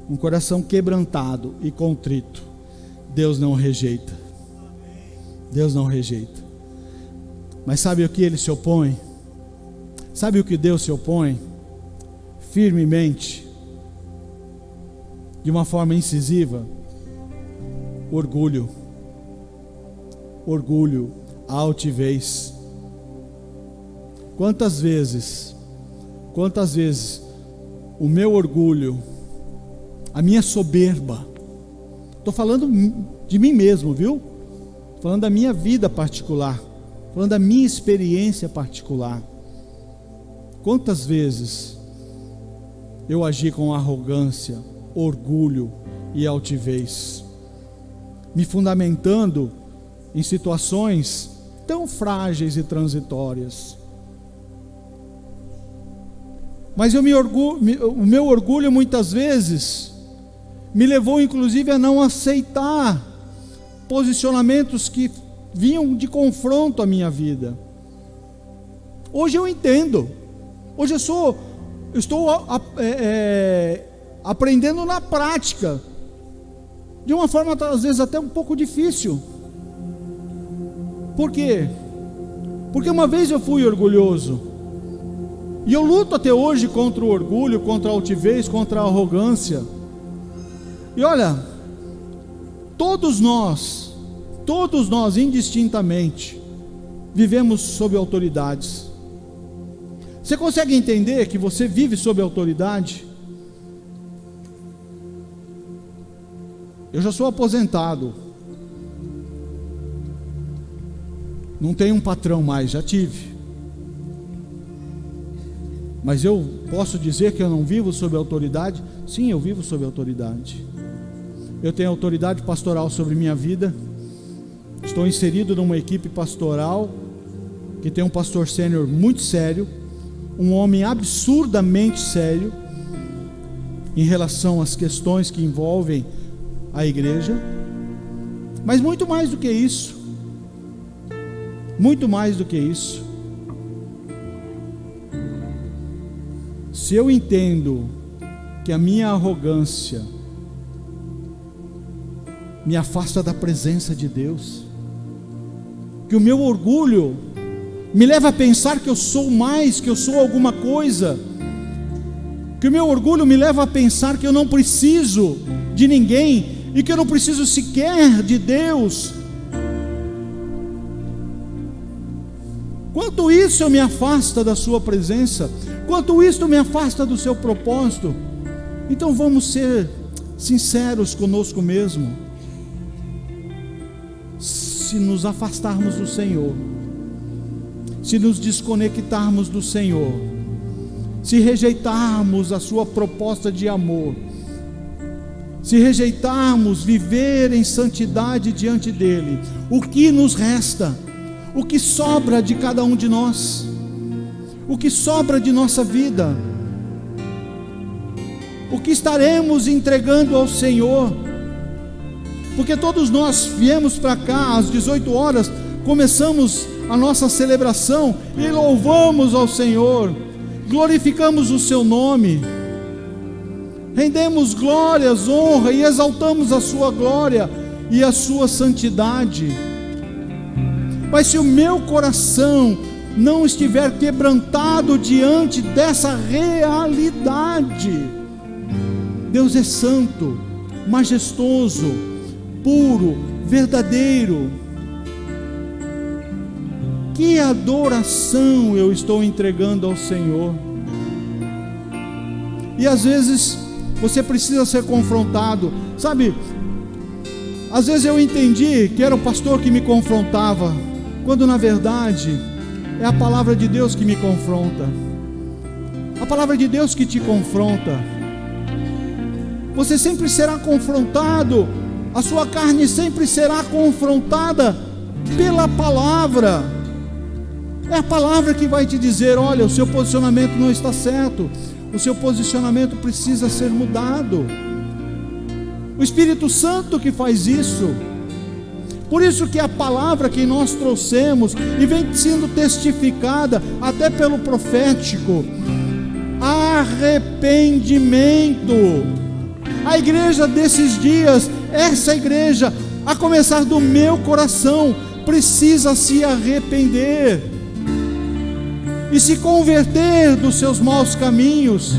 A: Um coração quebrantado e contrito, Deus não rejeita. Deus não rejeita. Mas sabe o que Ele se opõe? Sabe o que Deus se opõe? Firmemente, de uma forma incisiva: orgulho. Orgulho, altivez. Quantas vezes o meu orgulho, a minha soberba, estou falando de mim mesmo, viu? Estou falando da minha vida particular, falando da minha experiência particular. Quantas vezes eu agi com arrogância, orgulho e altivez, me fundamentando em situações tão frágeis e transitórias. Mas o meu orgulho muitas vezes me levou inclusive a não aceitar posicionamentos que vinham de confronto à minha vida. Hoje eu entendo. Hoje eu estou aprendendo na prática, de uma forma às vezes até um pouco difícil. Por quê? Porque uma vez eu fui orgulhoso, e eu luto até hoje contra o orgulho, contra a altivez, contra a arrogância. E olha, todos nós indistintamente vivemos sob autoridades. Você consegue entender que você vive sob autoridade? Eu já sou aposentado, não tenho um patrão mais, já tive. Mas eu posso dizer que eu não vivo sob autoridade? Sim, eu vivo sob autoridade. Eu tenho autoridade pastoral sobre minha vida. Estou inserido numa equipe pastoral que tem um pastor sênior muito sério, um homem absurdamente sério em relação às questões que envolvem a igreja. Mas muito mais do que isso, muito mais do que isso, se eu entendo que a minha arrogância me afasta da presença de Deus, que o meu orgulho me leva a pensar que eu sou mais, que eu sou alguma coisa, que o meu orgulho me leva a pensar que eu não preciso de ninguém e que eu não preciso sequer de Deus, quanto isso me afasta da sua presença, quanto isso me afasta do seu propósito. Então vamos ser sinceros conosco mesmo. Se nos afastarmos do Senhor, se nos desconectarmos do Senhor, se rejeitarmos a sua proposta de amor, se rejeitarmos viver em santidade diante dele, o que nos resta? O que sobra de cada um de nós? O que sobra de nossa vida? O que estaremos entregando ao Senhor? Porque todos nós viemos para cá às 18 horas, começamos a nossa celebração e louvamos ao Senhor, glorificamos o seu nome, rendemos glórias, honra e exaltamos a sua glória e a sua santidade. Mas se o meu coração não estiver quebrantado diante dessa realidade, Deus é santo, majestoso, puro, verdadeiro, que adoração eu estou entregando ao Senhor? E às vezes você precisa ser confrontado, sabe? Às vezes eu entendi que era o pastor que me confrontava, quando na verdade é a palavra de Deus que me confronta, a palavra de Deus que te confronta. Você sempre será confrontado, a sua carne sempre será confrontada pela palavra. É a palavra que vai te dizer: olha, o seu posicionamento não está certo, o seu posicionamento precisa ser mudado. O Espírito Santo que faz isso. Por isso que a palavra que nós trouxemos e vem sendo testificada até pelo profético, arrependimento. A igreja desses dias, essa igreja, a começar do meu coração, precisa se arrepender e se converter dos seus maus caminhos,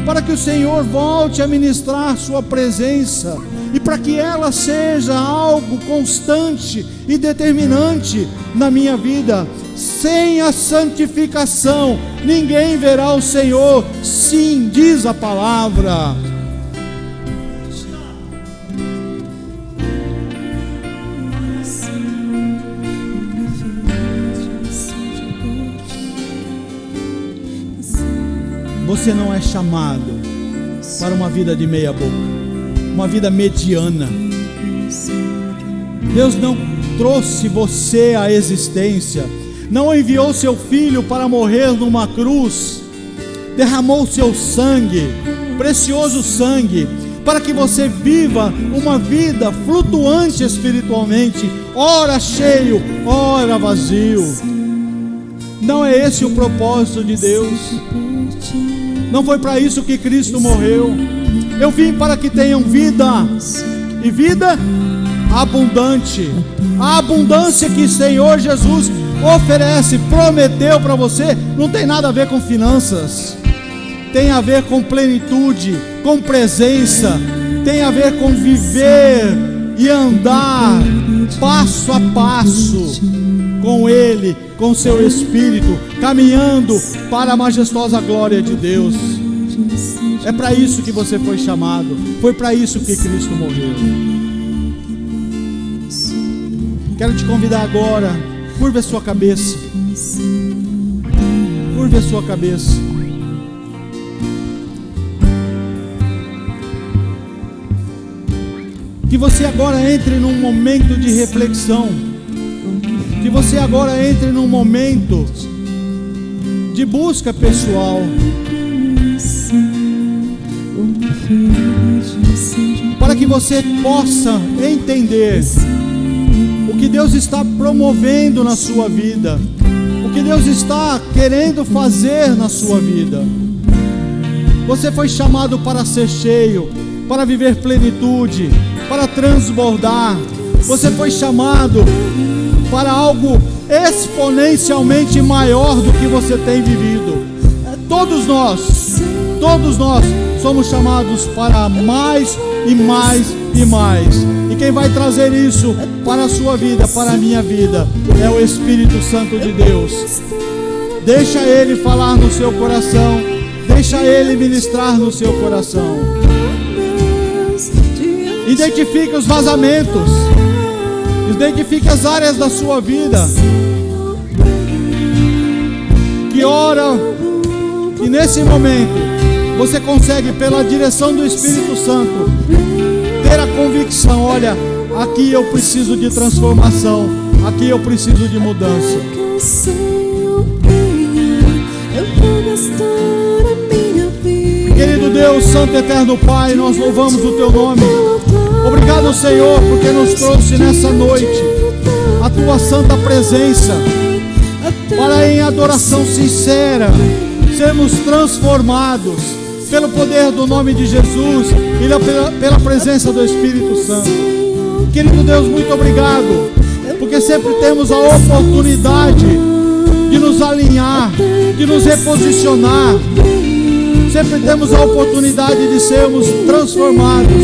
A: para que o Senhor volte a ministrar sua presença, e para que ela seja algo constante e determinante na minha vida. Sem a santificação, ninguém verá o Senhor, sim, diz a palavra. Você não é chamado para uma vida de meia boca, uma vida mediana. Deus não trouxe você à existência, não enviou seu filho para morrer numa cruz, derramou seu sangue, precioso sangue, para que você viva uma vida flutuante espiritualmente, ora cheio, ora vazio. Não é esse o propósito de Deus. Não foi para isso que Cristo morreu. Eu vim para que tenham vida, e vida abundante. A abundância que o Senhor Jesus oferece, prometeu para você, não tem nada a ver com finanças, tem a ver com plenitude, com presença, tem a ver com viver e andar passo a passo com Ele, com seu Espírito, caminhando para a majestosa glória de Deus. É para isso que você foi chamado, foi para isso que Cristo morreu. Quero te convidar agora, curva a sua cabeça, curva a sua cabeça. Que você agora entre num momento de reflexão. Que você agora entre num momento de busca pessoal. Para que você possa entender o que Deus está promovendo na sua vida. O que Deus está querendo fazer na sua vida. Você foi chamado para ser cheio, para viver plenitude, para transbordar. Você foi chamado para algo exponencialmente maior do que você tem vivido. Todos nós somos chamados para mais e mais e mais. E quem vai trazer isso para a sua vida, para a minha vida, é o Espírito Santo de Deus. Deixa Ele falar no seu coração. Deixa Ele ministrar no seu coração. Identifique os vazamentos. Identifique as áreas da sua vida. Que hora, que nesse momento, você consegue, pela direção do Espírito Santo, ter a convicção: olha, aqui eu preciso de transformação, aqui eu preciso de mudança. Querido Deus, Santo Eterno Pai, nós louvamos o Teu nome. Obrigado, Senhor, porque nos trouxe nessa noite a Tua santa presença, para em adoração sincera sermos transformados pelo poder do nome de Jesus e pela presença do Espírito Santo. Querido Deus, muito obrigado, porque sempre temos a oportunidade de nos alinhar, de nos reposicionar. Sempre temos a oportunidade de sermos transformados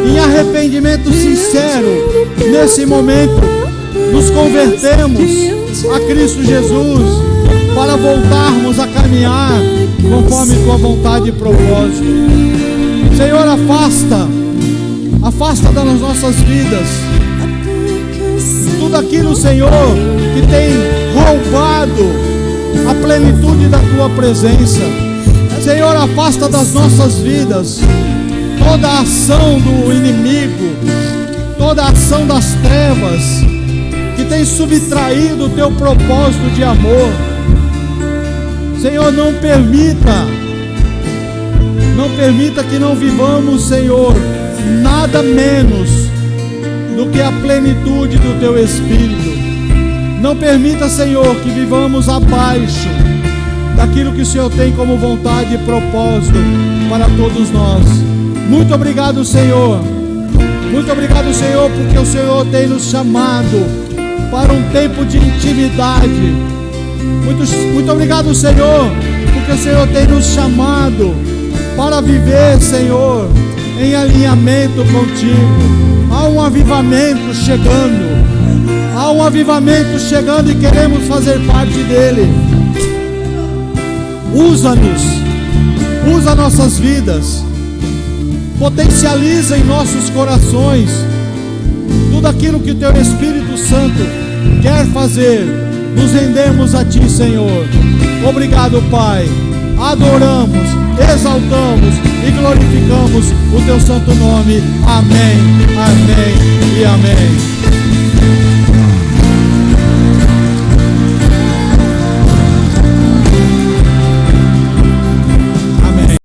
A: em arrependimento sincero. Nesse momento, nos convertemos a Cristo Jesus para voltarmos a caminhar conforme Tua vontade e propósito. Senhor, afasta das nossas vidas tudo aquilo, Senhor, que tem roubado a plenitude da Tua presença. Senhor, afasta das nossas vidas toda a ação do inimigo, toda a ação das trevas que tem subtraído o Teu propósito de amor. Senhor, não permita que não vivamos, Senhor, nada menos do que a plenitude do Teu Espírito. Não permita, Senhor, que vivamos abaixo daquilo que o Senhor tem como vontade e propósito para todos nós. Muito obrigado, Senhor. Muito obrigado, Senhor, porque o Senhor tem nos chamado para um tempo de intimidade. Muito obrigado, Senhor, porque o Senhor tem nos chamado para viver, Senhor, em alinhamento contigo. Há um avivamento chegando. Há um avivamento chegando e queremos fazer parte dele. Usa-nos, usa nossas vidas, potencializa em nossos corações tudo aquilo que o Teu Espírito Santo quer fazer. Nos rendemos a Ti, Senhor. Obrigado, Pai. Adoramos, exaltamos e glorificamos o Teu santo nome. Amém, amém e amém.